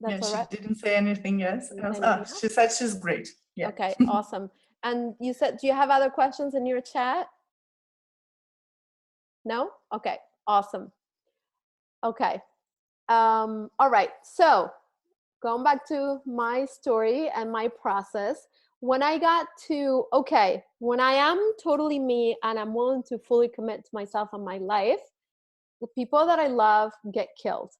That's all right. She didn't say anything else. She said she's great. Yeah. Okay, awesome. And you said, do you have other questions in your chat? No? Okay, awesome. Okay. All right. So going back to my story and my process, when I got to, okay, when I am totally me and I'm willing to fully commit to myself and my life, the people that I love get killed.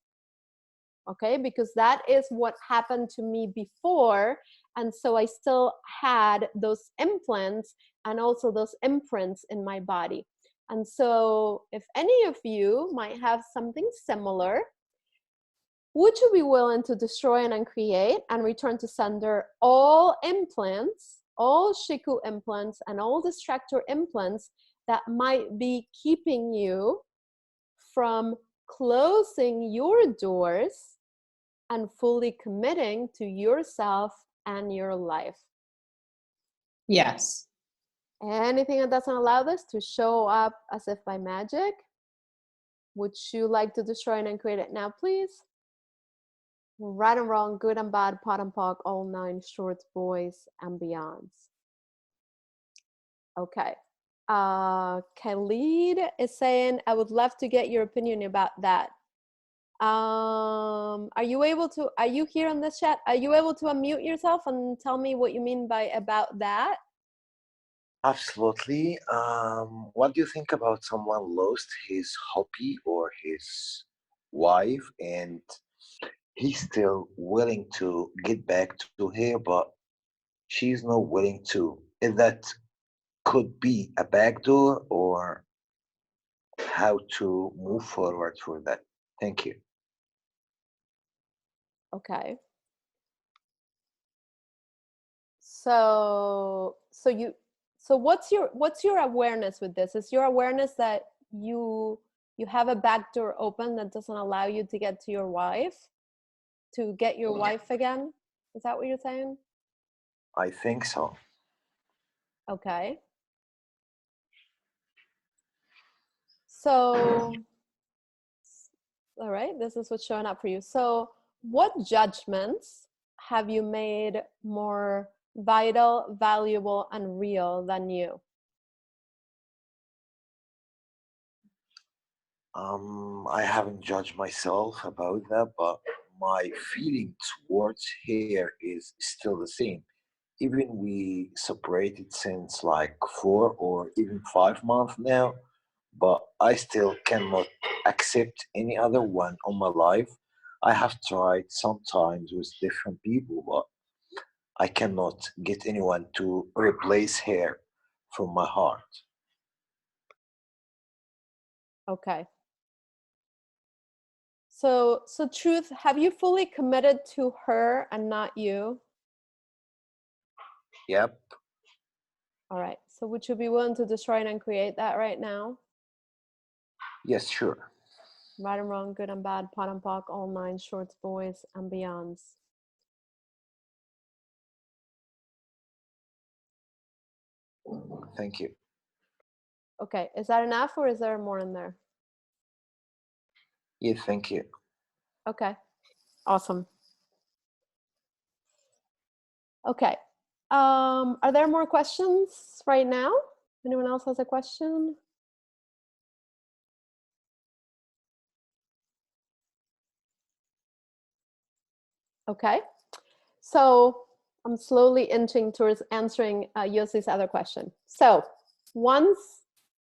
Okay, because that is what happened to me before. And so I still had those implants and also those imprints in my body. And so if any of you might have something similar, would you be willing to destroy and uncreate and return to sender all implants, all Shiku implants and all distractor implants that might be keeping you from closing your doors and fully committing to yourself and your life? Yes. Anything that doesn't allow this to show up as if by magic, would you like to destroy and uncreate it now, please? Right and wrong, good and bad, pot and pock, all nine, shorts, boys, and beyonds. Okay. Khalid is saying, I would love to get your opinion about that. Are you here on this chat? Are you able to unmute yourself and tell me what you mean by about that? Absolutely. What do you think about someone lost his hobby or his wife and he's still willing to get back to her, but she's not willing to? Is that could be a backdoor or how to move forward for that? Thank you. Okay. So what's your awareness with this? Is your awareness that you have a back door open that doesn't allow you to get to your wife, to get your wife again? Is that what you're saying? I think so. Okay. So, all right, this is what's showing up for you. So what judgments have you made more vital, valuable, and real than you? I haven't judged myself about that, but my feeling towards her is still the same. Even we separated since like 4 or even 5 months now, but I still cannot accept any other one on my life. I have tried sometimes with different people, but I cannot get anyone to replace her from my heart. Okay. So truth, have you fully committed to her and not you? Yep. All right. So would you be willing to destroy and uncreate that right now? Yes, sure. Right and wrong, good and bad, pot and pock, all nine shorts, boys, and beyonds. Thank you. Okay. Is that enough or is there more in there? Yeah, thank you. Okay. Awesome. Okay. Are there more questions right now? Anyone else has a question? Okay. So I'm slowly inching towards answering Yossi's other question. So once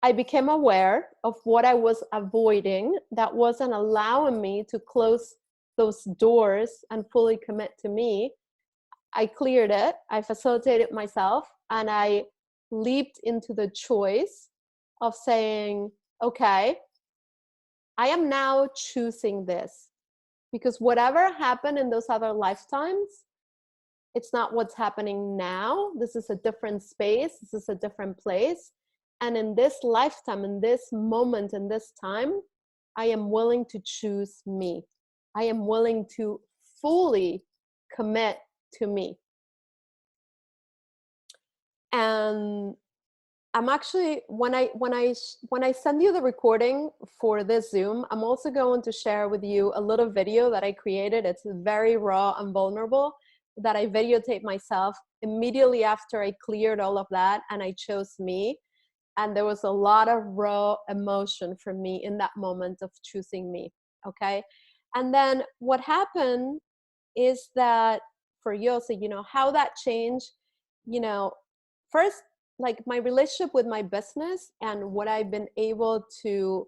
I became aware of what I was avoiding that wasn't allowing me to close those doors and fully commit to me, I cleared it, I facilitated myself, and I leaped into the choice of saying, okay, I am now choosing this because whatever happened in those other lifetimes, it's not what's happening now. This is a different space, this is a different place. And in this lifetime, in this moment, in this time, I am willing to choose me. I am willing to fully commit to me. And I'm actually, when I send you the recording for this Zoom, I'm also going to share with you a little video that I created. It's very raw and vulnerable, that I videotaped myself immediately after I cleared all of that and I chose me. And there was a lot of raw emotion for me in that moment of choosing me. Okay. And then what happened is that for Yossi, how that changed, you know, first, like my relationship with my business and what I've been able to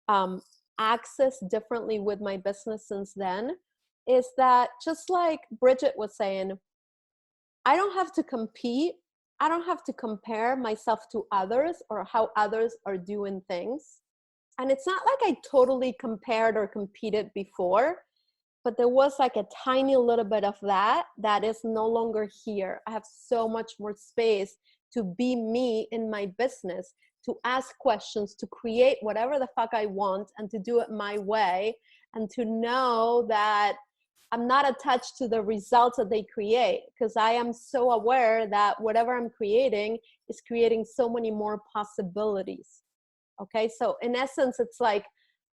um, access differently with my business since then is that, just like Bridget was saying, I don't have to compete. I don't have to compare myself to others or how others are doing things. And it's not like I totally compared or competed before, but there was like a tiny little bit of that is no longer here. I have so much more space to be me in my business, to ask questions, to create whatever the fuck I want and to do it my way, and to know that I'm not attached to the results that they create, because I am so aware that whatever I'm creating is creating so many more possibilities. Okay, so in essence, it's like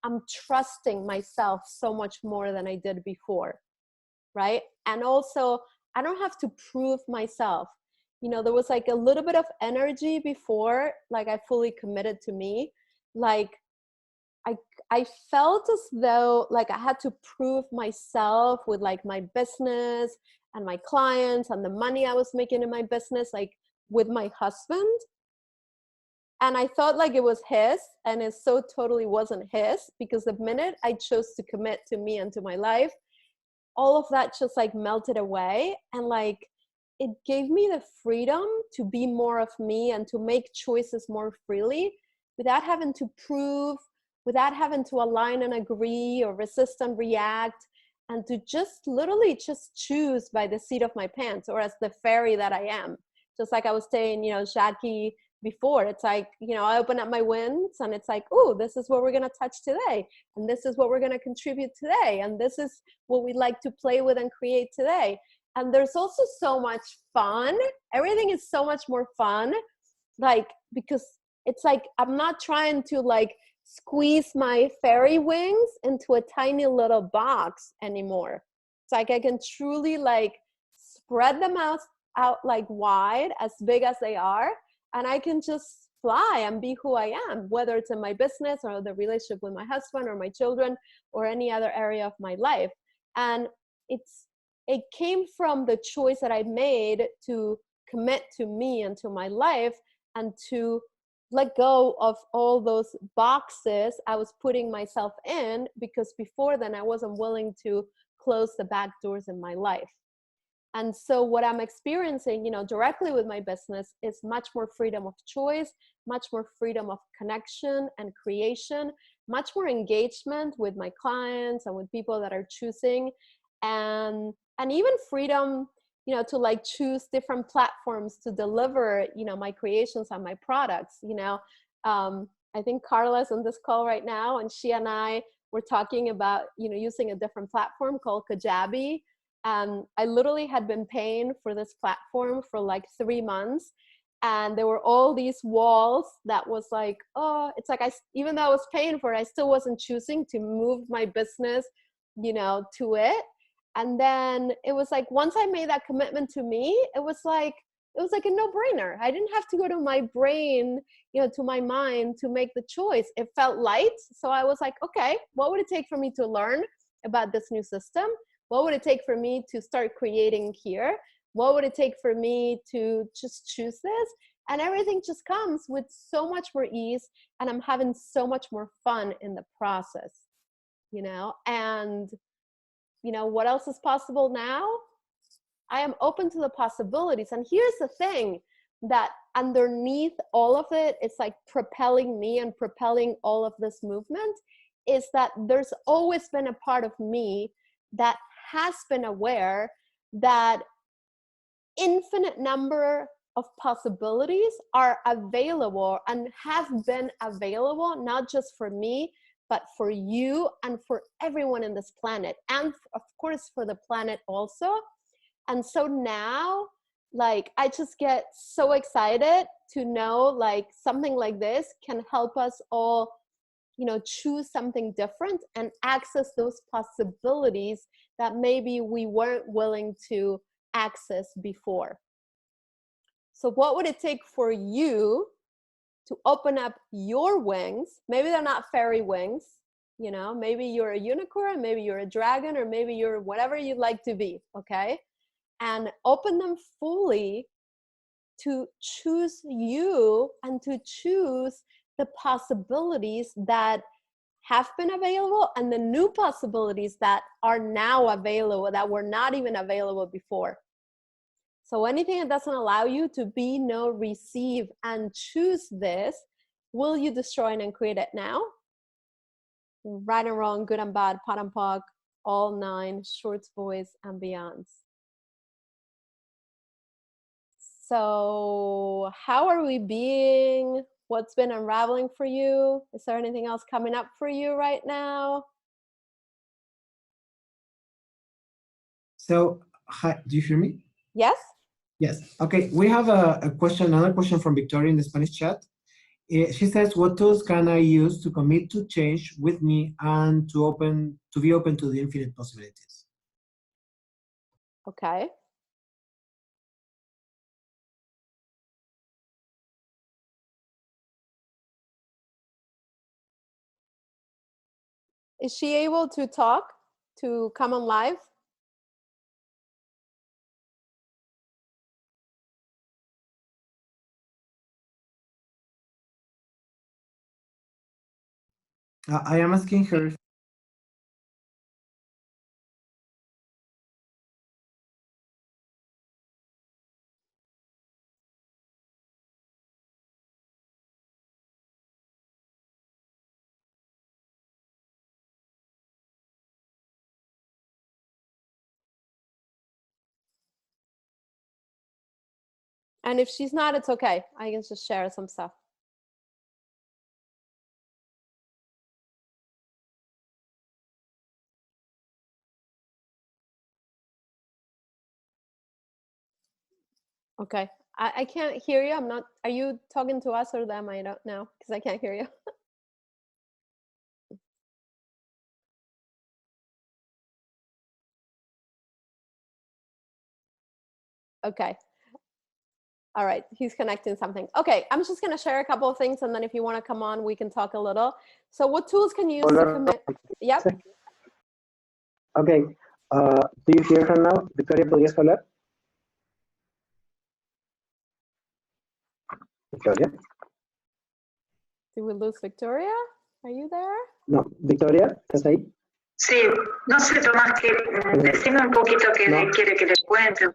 I'm trusting myself so much more than I did before, right? And also, I don't have to prove myself. There was like a little bit of energy before, like I fully committed to me. Like I, I felt as though like I had to prove myself with like my business and my clients and the money I was making in my business, like with my husband. And I thought like it was his, and it so totally wasn't his, because the minute I chose to commit to me and to my life, all of that just like melted away. And like it gave me the freedom to be more of me and to make choices more freely without having to prove, without having to align and agree or resist and react, and to just literally just choose by the seat of my pants, or as the fairy that I am. Just like I was saying, Jackie before, it's like, I open up my wings and it's like, oh, this is what we're going to touch today. And this is what we're going to contribute today. And this is what we like to play with and create today. And there's also so much fun. Everything is so much more fun, like, because it's like I'm not trying to like squeeze my fairy wings into a tiny little box anymore. It's like I can truly like spread them out like wide, as big as they are, and I can just fly and be who I am, whether it's in my business or the relationship with my husband or my children or any other area of my life. And it came from the choice that I made to commit to me and to my life, and to let go of all those boxes I was putting myself in, because before then I wasn't willing to close the back doors in my life. And so what I'm experiencing, directly with my business is much more freedom of choice, much more freedom of connection and creation, much more engagement with my clients and with people that are choosing, and even freedom, to like choose different platforms to deliver, my creations and my products. I think Carla's on this call right now, and she and I were talking about, using a different platform called Kajabi. I literally had been paying for this platform for like 3 months. And there were all these walls that was like, oh, it's like even though I was paying for it, I still wasn't choosing to move my business, to it. And then it was like, once I made that commitment to me, it was like a no-brainer. I didn't have to go to my brain, to my mind to make the choice. It felt light. So I was like, okay, what would it take for me to learn about this new system? What would it take for me to start creating here? What would it take for me to just choose this? And everything just comes with so much more ease, and I'm having so much more fun in the process, and what else is possible now? I am open to the possibilities. And here's the thing, that underneath all of it, it's like propelling me and propelling all of this movement, is that there's always been a part of me that has been aware that infinite number of possibilities are available and have been available, not just for me, but for you and for everyone in this planet, and of course for the planet also. And so now, like, I just get so excited to know, like, something like this can help us all, choose something different and access those possibilities that maybe we weren't willing to access before. So what would it take for you to open up your wings? Maybe they're not fairy wings, maybe you're a unicorn, maybe you're a dragon, or maybe you're whatever you'd like to be, okay? And open them fully to choose you and to choose the possibilities that have been available and the new possibilities that are now available, that were not even available before. So anything that doesn't allow you to be, know, receive, and choose this, will you destroy and create it now? Right and wrong, good and bad, pot and pock, all 9, shorts, boys, and beyonds. So how are we being? What's been unraveling for you? Is there anything else coming up for you right now? So, hi, do you hear me? Yes? Yes. Okay, we have a question, another question from Victoria in the Spanish chat. She says, what tools can I use to commit to change with me and to be open to the infinite possibilities? Okay. Is she able to talk, to come on live? I am asking her. And if she's not, it's okay. I can just share some stuff. Okay. I can't hear you. I'm not, are you talking to us or them? I don't know, because I can't hear you. Okay. All right, he's connecting something. Okay, I'm just gonna share a couple of things, and then if you want to come on, we can talk a little. So what tools can you use to commit? Yep. Okay. Do you hear her now? Victoria, ¿podrías hablar? Victoria? Did we lose Victoria? Are you there? No. Victoria, ¿estás ahí? Sí, no sé, Tomás, que decime un poquito qué quiere que le cuente,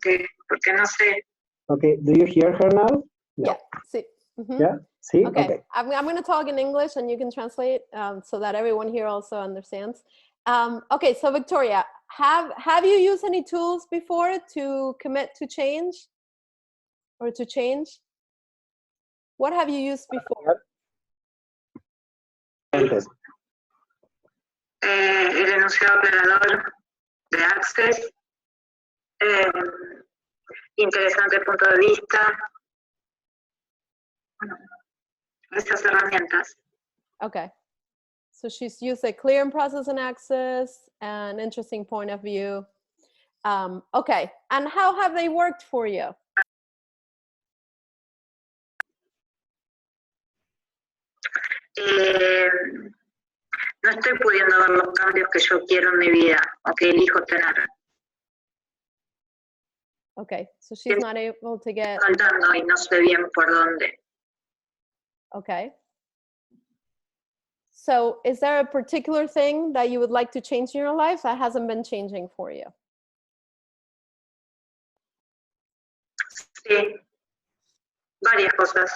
porque no sé. Okay, do you hear her now? No. Yeah. See. Mm-hmm. Yeah. See. Okay. I'm going to talk in English, and you can translate so that everyone here also understands. Okay. So Victoria, have you used any tools before to commit to change or to change? What have you used before? El enunciado operador de Access. Interesante punto de vista. Bueno, esas herramientas. Okay. So she's used a clear and process and access, an interesting point of view. Okay. And how have they worked for you? No estoy pudiendo ver los cambios que yo quiero en mi vida o que elijo tener. Okay, so she's not able to get. Contando y no sé bien por dónde. Okay. So is there a particular thing that you would like to change in your life that hasn't been changing for you? Sí, varias cosas.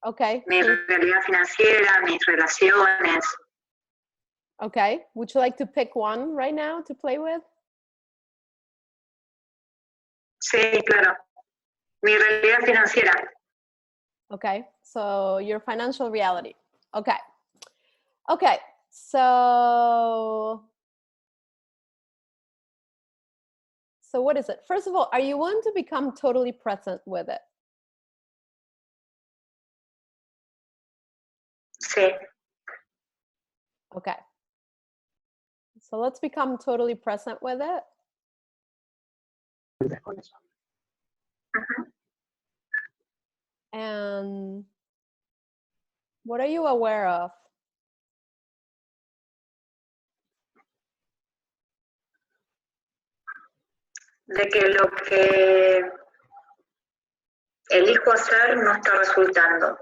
Okay. Mi realidad financiera, mis relaciones. Okay. Would you like to pick one right now to play with? Sí, claro. Mi realidad financiera. Okay. So your financial reality. Okay. Okay. So what is it? First of all, are you willing to become totally present with it? Sí. Okay. So let's become totally present with it. And what are you aware of? De que lo que elijo hacer no está resultando.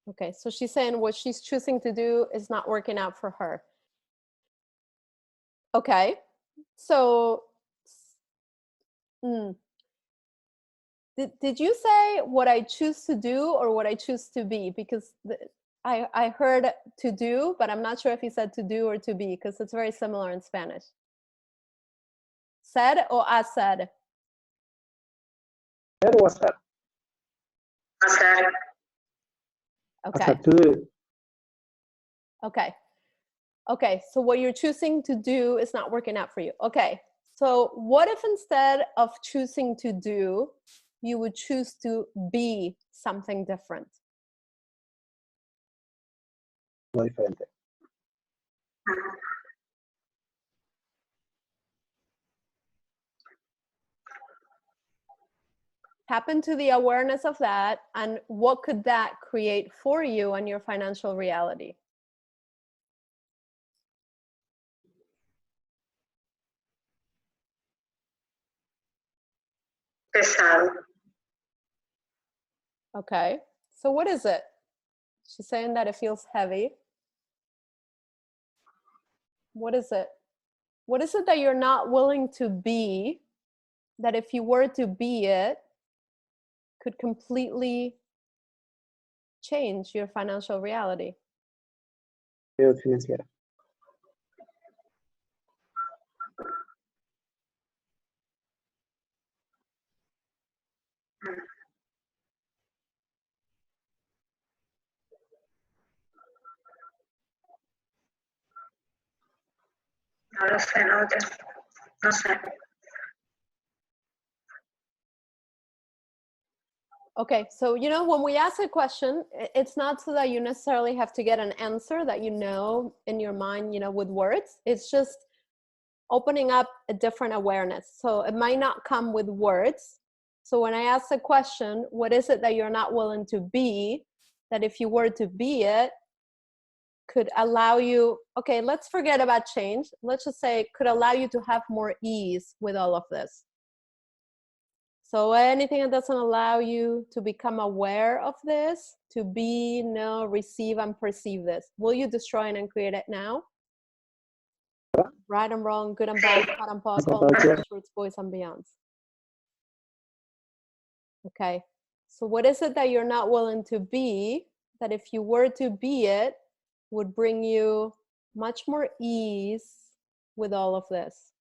Okay, so she's saying what she's choosing to do is not working out for her. Okay, so did you say what I choose to do or what I choose to be? Because I heard to do, but I'm not sure if you said to do or to be, because it's very similar in Spanish. Said or hacer? That was her. Hacer. Okay. To do. Okay. Okay, so what you're choosing to do is not working out for you. Okay, so what if instead of choosing to do, you would choose to be something different? Muy diferente. Tap into the awareness of that, and what could that create for you and your financial reality? Pesado. Okay, so what is it? She's saying that it feels heavy. What is it? What is it that you're not willing to be, that if you were to be it, could completely change your financial reality? Financiera. No lo sé, no sé. Okay, so when we ask a question, it's not so that you necessarily have to get an answer that in your mind, with words. It's just opening up a different awareness. So it might not come with words, So when I ask the question, what is it that you're not willing to be, that if you were to be it, could allow you, okay, let's forget about change. Let's just say could allow you to have more ease with all of this. So anything that doesn't allow you to become aware of this, to be, know, receive, and perceive this, will you destroy and create it now? Right and wrong, good and bad, hot and pot, all shorts, boys and beyonds. Okay, so what is it that you're not willing to be, that if you were to be it, would bring you much more ease with all of this?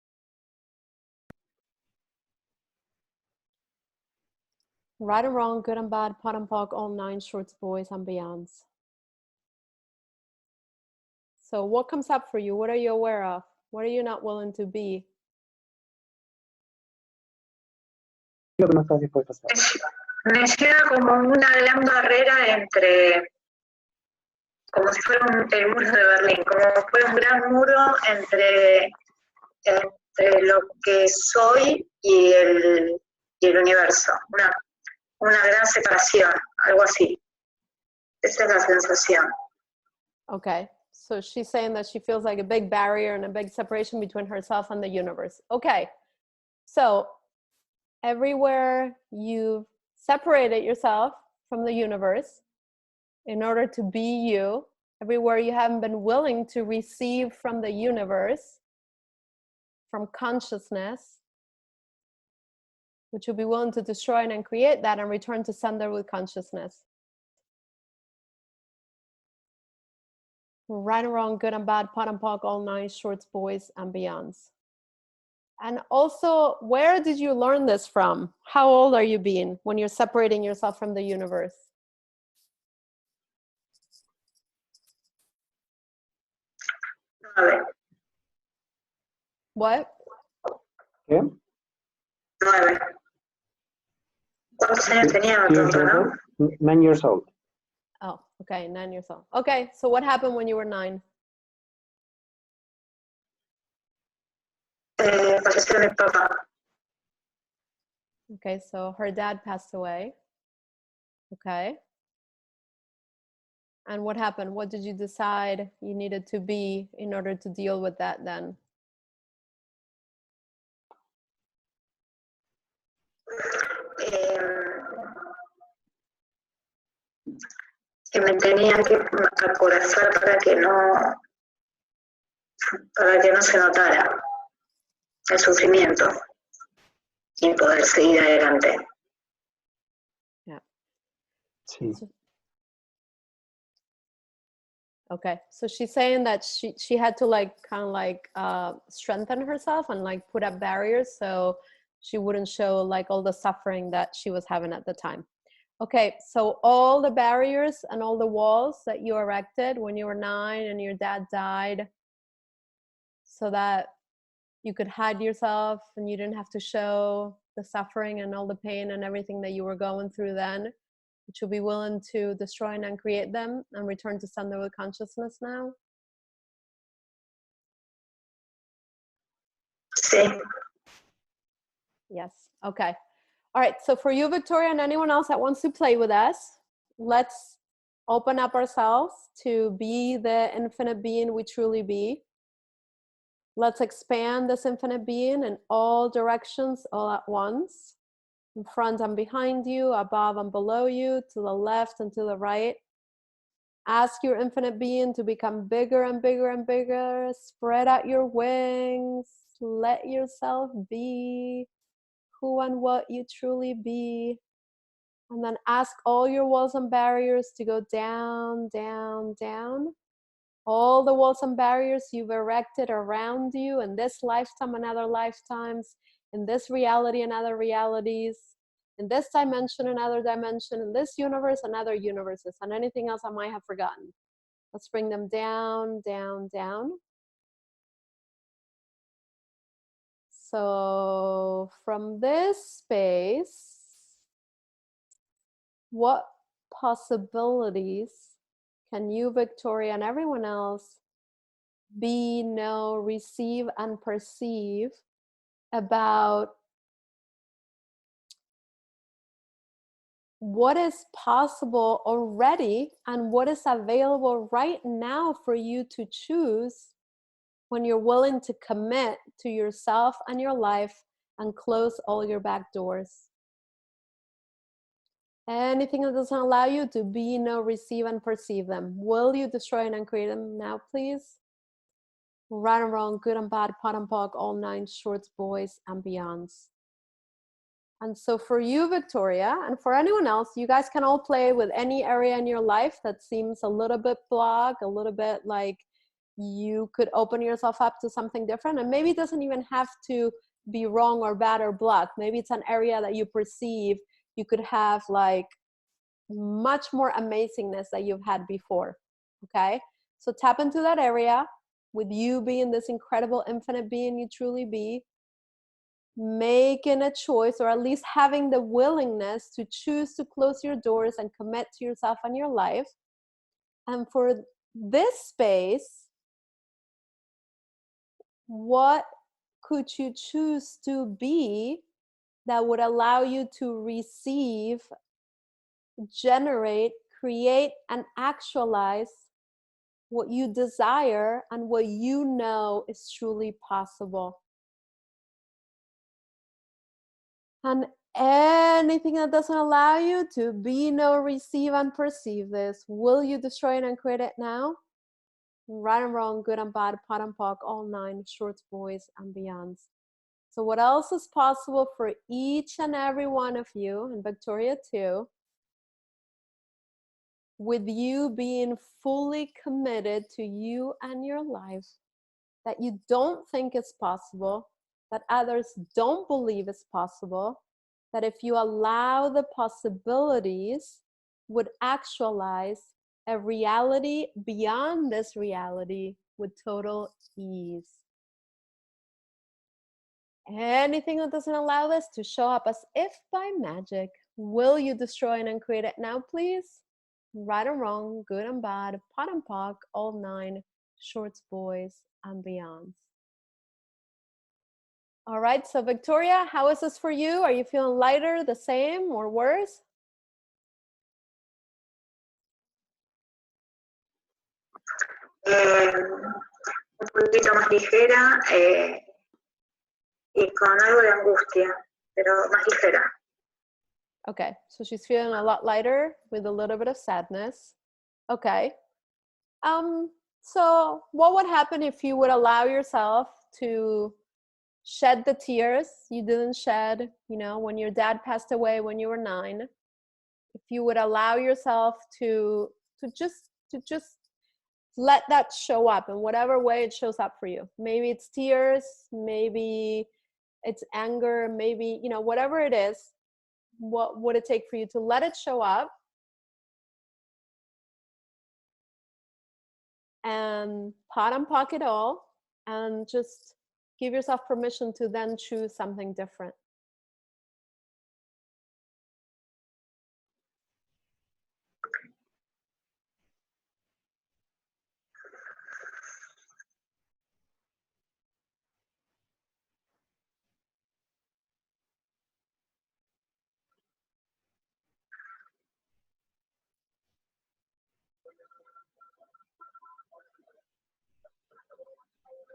Right and wrong, good and bad, pot and pock, all 9 shorts, boys and beyonds. So what comes up for you? What are you aware of? What are you not willing to be? Me llega como una gran barrera entre, como si fuera el muro de Berlín, como si fuera un gran muro entre lo que soy y el universo. Una gran separación, algo así. Esa es la sensación. Okay, so she's saying that she feels like a big barrier and a big separation between herself and the universe. Okay, so everywhere you've separated yourself from the universe in order to be you, everywhere you haven't been willing to receive from the universe, from consciousness, would you be willing to destroy and create that and return to sender with consciousness? Right and wrong, good and bad, pot and pock, all 9 shorts, boys and beyonds. And also, where did you learn this from? How old are you being when you're separating yourself from the universe? What? ¿Qué? 9. ¿Cuántos años tenía tonto, no? 9 years old. Oh, okay, 9 years old. Okay, so what happened when you were 9? Falleció mi papá. Okay, so her dad passed away. Okay. And what happened? What did you decide you needed to be in order to deal with that then? Que me tenía que acorazar para que no se notara el sufrimiento y poder seguir adelante. Yeah. Sí. Okay, so she's saying that she had to like kind of like strengthen herself and like put up barriers so she wouldn't show like all the suffering that she was having at the time. Okay, so all the barriers and all the walls that you erected when you were 9 and your dad died so that you could hide yourself and you didn't have to show the suffering and all the pain and everything that you were going through then, would you be willing to destroy and uncreate them and return to sender with consciousness now? Sí. Yes, okay. All right, so for you, Victoria, and anyone else that wants to play with us, let's open up ourselves to be the infinite being we truly be. Let's expand this infinite being in all directions all at once, in front and behind you, above and below you, to the left and to the right. Ask your infinite being to become bigger and bigger and bigger. Spread out your wings. Let yourself be who and what you truly be. And then ask all your walls and barriers to go down, down, down. All the walls and barriers you've erected around you in this lifetime and other lifetimes, in this reality and other realities, in this dimension and other dimension, in this universe and other universes, and anything else I might have forgotten. Let's bring them down, down, down. So from this space, what possibilities can you, Victoria, and everyone else be, know, receive, and perceive about what is possible already and what is available right now for you to choose when you're willing to commit to yourself and your life and close all your back doors. Anything that doesn't allow you to be, know, receive, and perceive them. Will you destroy and uncreate them now, please? Right and wrong, good and bad, pot and pog, all nine shorts, boys, and beyonds. And so for you, Victoria, and for anyone else, you guys can all play with any area in your life that seems a little bit blocked, a little bit like you could open yourself up to something different. And maybe it doesn't even have to be wrong or bad or blocked. Maybe it's an area that you perceive you could have like much more amazingness that you've had before. Okay? So tap into that area with you being this incredible infinite being you truly be, making a choice, or at least having the willingness to choose to close your doors and commit to yourself and your life. And for this space, what could you choose to be that would allow you to receive, generate, create, and actualize what you desire and what you know is truly possible? And anything that doesn't allow you to be, know, receive, and perceive this, will you destroy it and create it now? Right and wrong, good and bad, pot and pock, all nine, shorts, boys, and beyonds. So what else is possible for each and every one of you, and Victoria too, with you being fully committed to you and your life, that you don't think is possible, that others don't believe is possible, that if you allow the possibilities would actualize a reality beyond this reality with total ease. Anything that doesn't allow this to show up as if by magic, will you destroy and uncreate it now, please? Right or wrong, good and bad, pot and pock, all nine, shorts, boys, and beyonds. All right, so Victoria, how is this for you? Are you feeling lighter, the same, or worse? Un poquito más ligera y con algo de angustia, pero más ligera. Okay, so she's feeling a lot lighter with a little bit of sadness. Okay. So what would happen if you would allow yourself to shed the tears you didn't shed, you know, when your dad passed away when you were 9? If you would allow yourself to just let that show up in whatever way it shows up for you. Maybe it's tears, maybe it's anger, maybe, you know, whatever it is, what would it take for you to let it show up and pot and pock it all and just give yourself permission to then choose something different?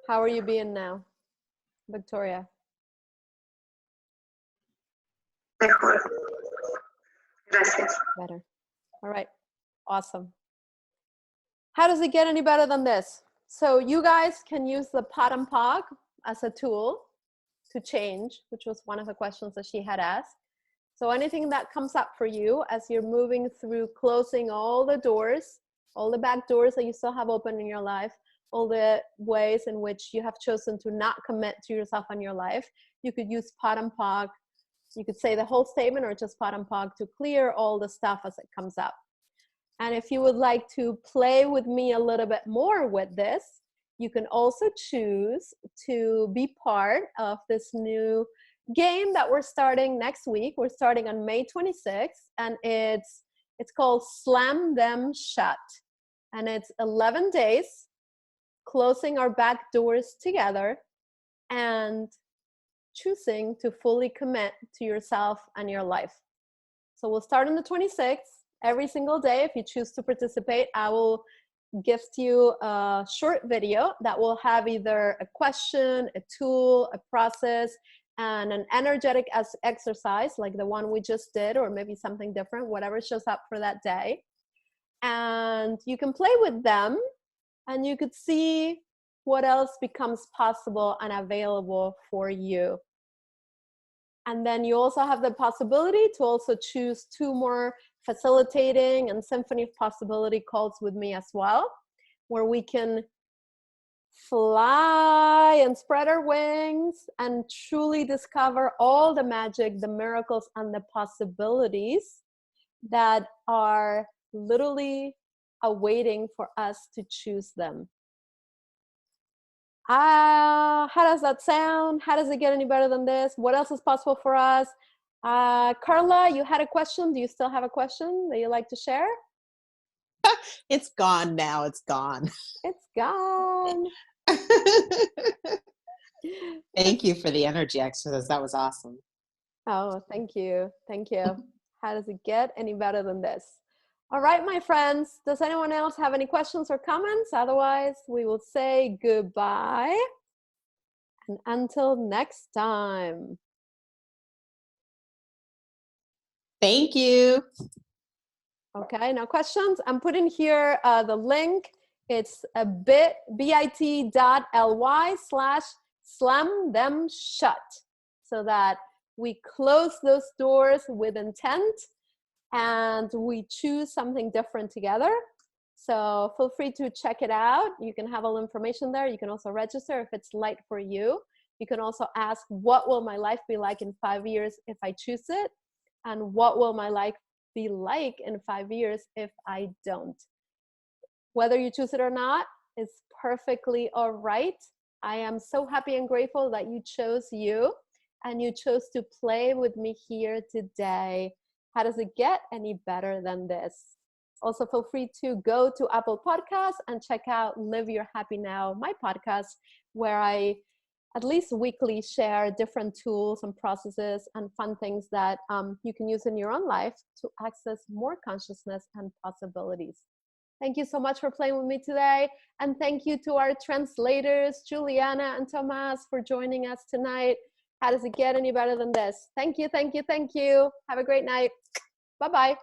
How are you being now, Victoria? Mejor. Gracias. Better. All right. Awesome. How does it get any better than this? So you guys can use the pot and pock as a tool to change, which was one of the questions that she had asked. So anything that comes up for you as you're moving through closing all the doors, all the back doors that you still have open in your life, all the ways in which you have chosen to not commit to yourself and your life, you could use pot and pock. You could say the whole statement or just pot and pock to clear all the stuff as it comes up. And if you would like to play with me a little bit more with this, you can also choose to be part of this new game that we're starting next week. We're starting on May 26th, and it's called Slam Them Shut. And it's 11 days closing our back doors together and choosing to fully commit to yourself and your life. So we'll start on the 26th. Every single day, if you choose to participate, I will gift you a short video that will have either a question, a tool, a process, and an energetic exercise like the one we just did, or maybe something different, whatever shows up for that day. And you can play with them, and you could see what else becomes possible and available for you. And then you also have the possibility to also choose 2 more facilitating and symphony of possibility calls with me as well, where we can fly and spread our wings and truly discover all the magic, the miracles, and the possibilities that are literally awaiting for us to choose them. How does that sound? How does it get any better than this? What else is possible for us? Carla, you had a question. Do you still have a question that you'd like to share? It's gone now. It's gone. It's gone. Thank you for the energy exercise. That was awesome. Oh, thank you. Thank you. How does it get any better than this? All right, my friends. Does anyone else have any questions or comments? Otherwise, we will say goodbye. And until next time. Thank you. Okay, no questions? I'm putting here the link. It's a bit.ly/slam them shut, so that we close those doors with intent and we choose something different together. So feel free to check it out. You can have all the information there. You can also register if it's light for you. You can also ask, what will my life be like in 5 years if I choose it? And what will my life be like in 5 years if I don't? Whether you choose it or not is perfectly all right. I am so happy and grateful that you chose you and you chose to play with me here today. How does it get any better than this? Also, feel free to go to Apple Podcasts and check out Live Your Happy Now, my podcast, where I at least weekly share different tools and processes and fun things that you can use in your own life to access more consciousness and possibilities. Thank you so much for playing with me today. And thank you to our translators, Juliana and Tomas, for joining us tonight. How does it get any better than this? Thank you, thank you, thank you. Have a great night. Bye-bye.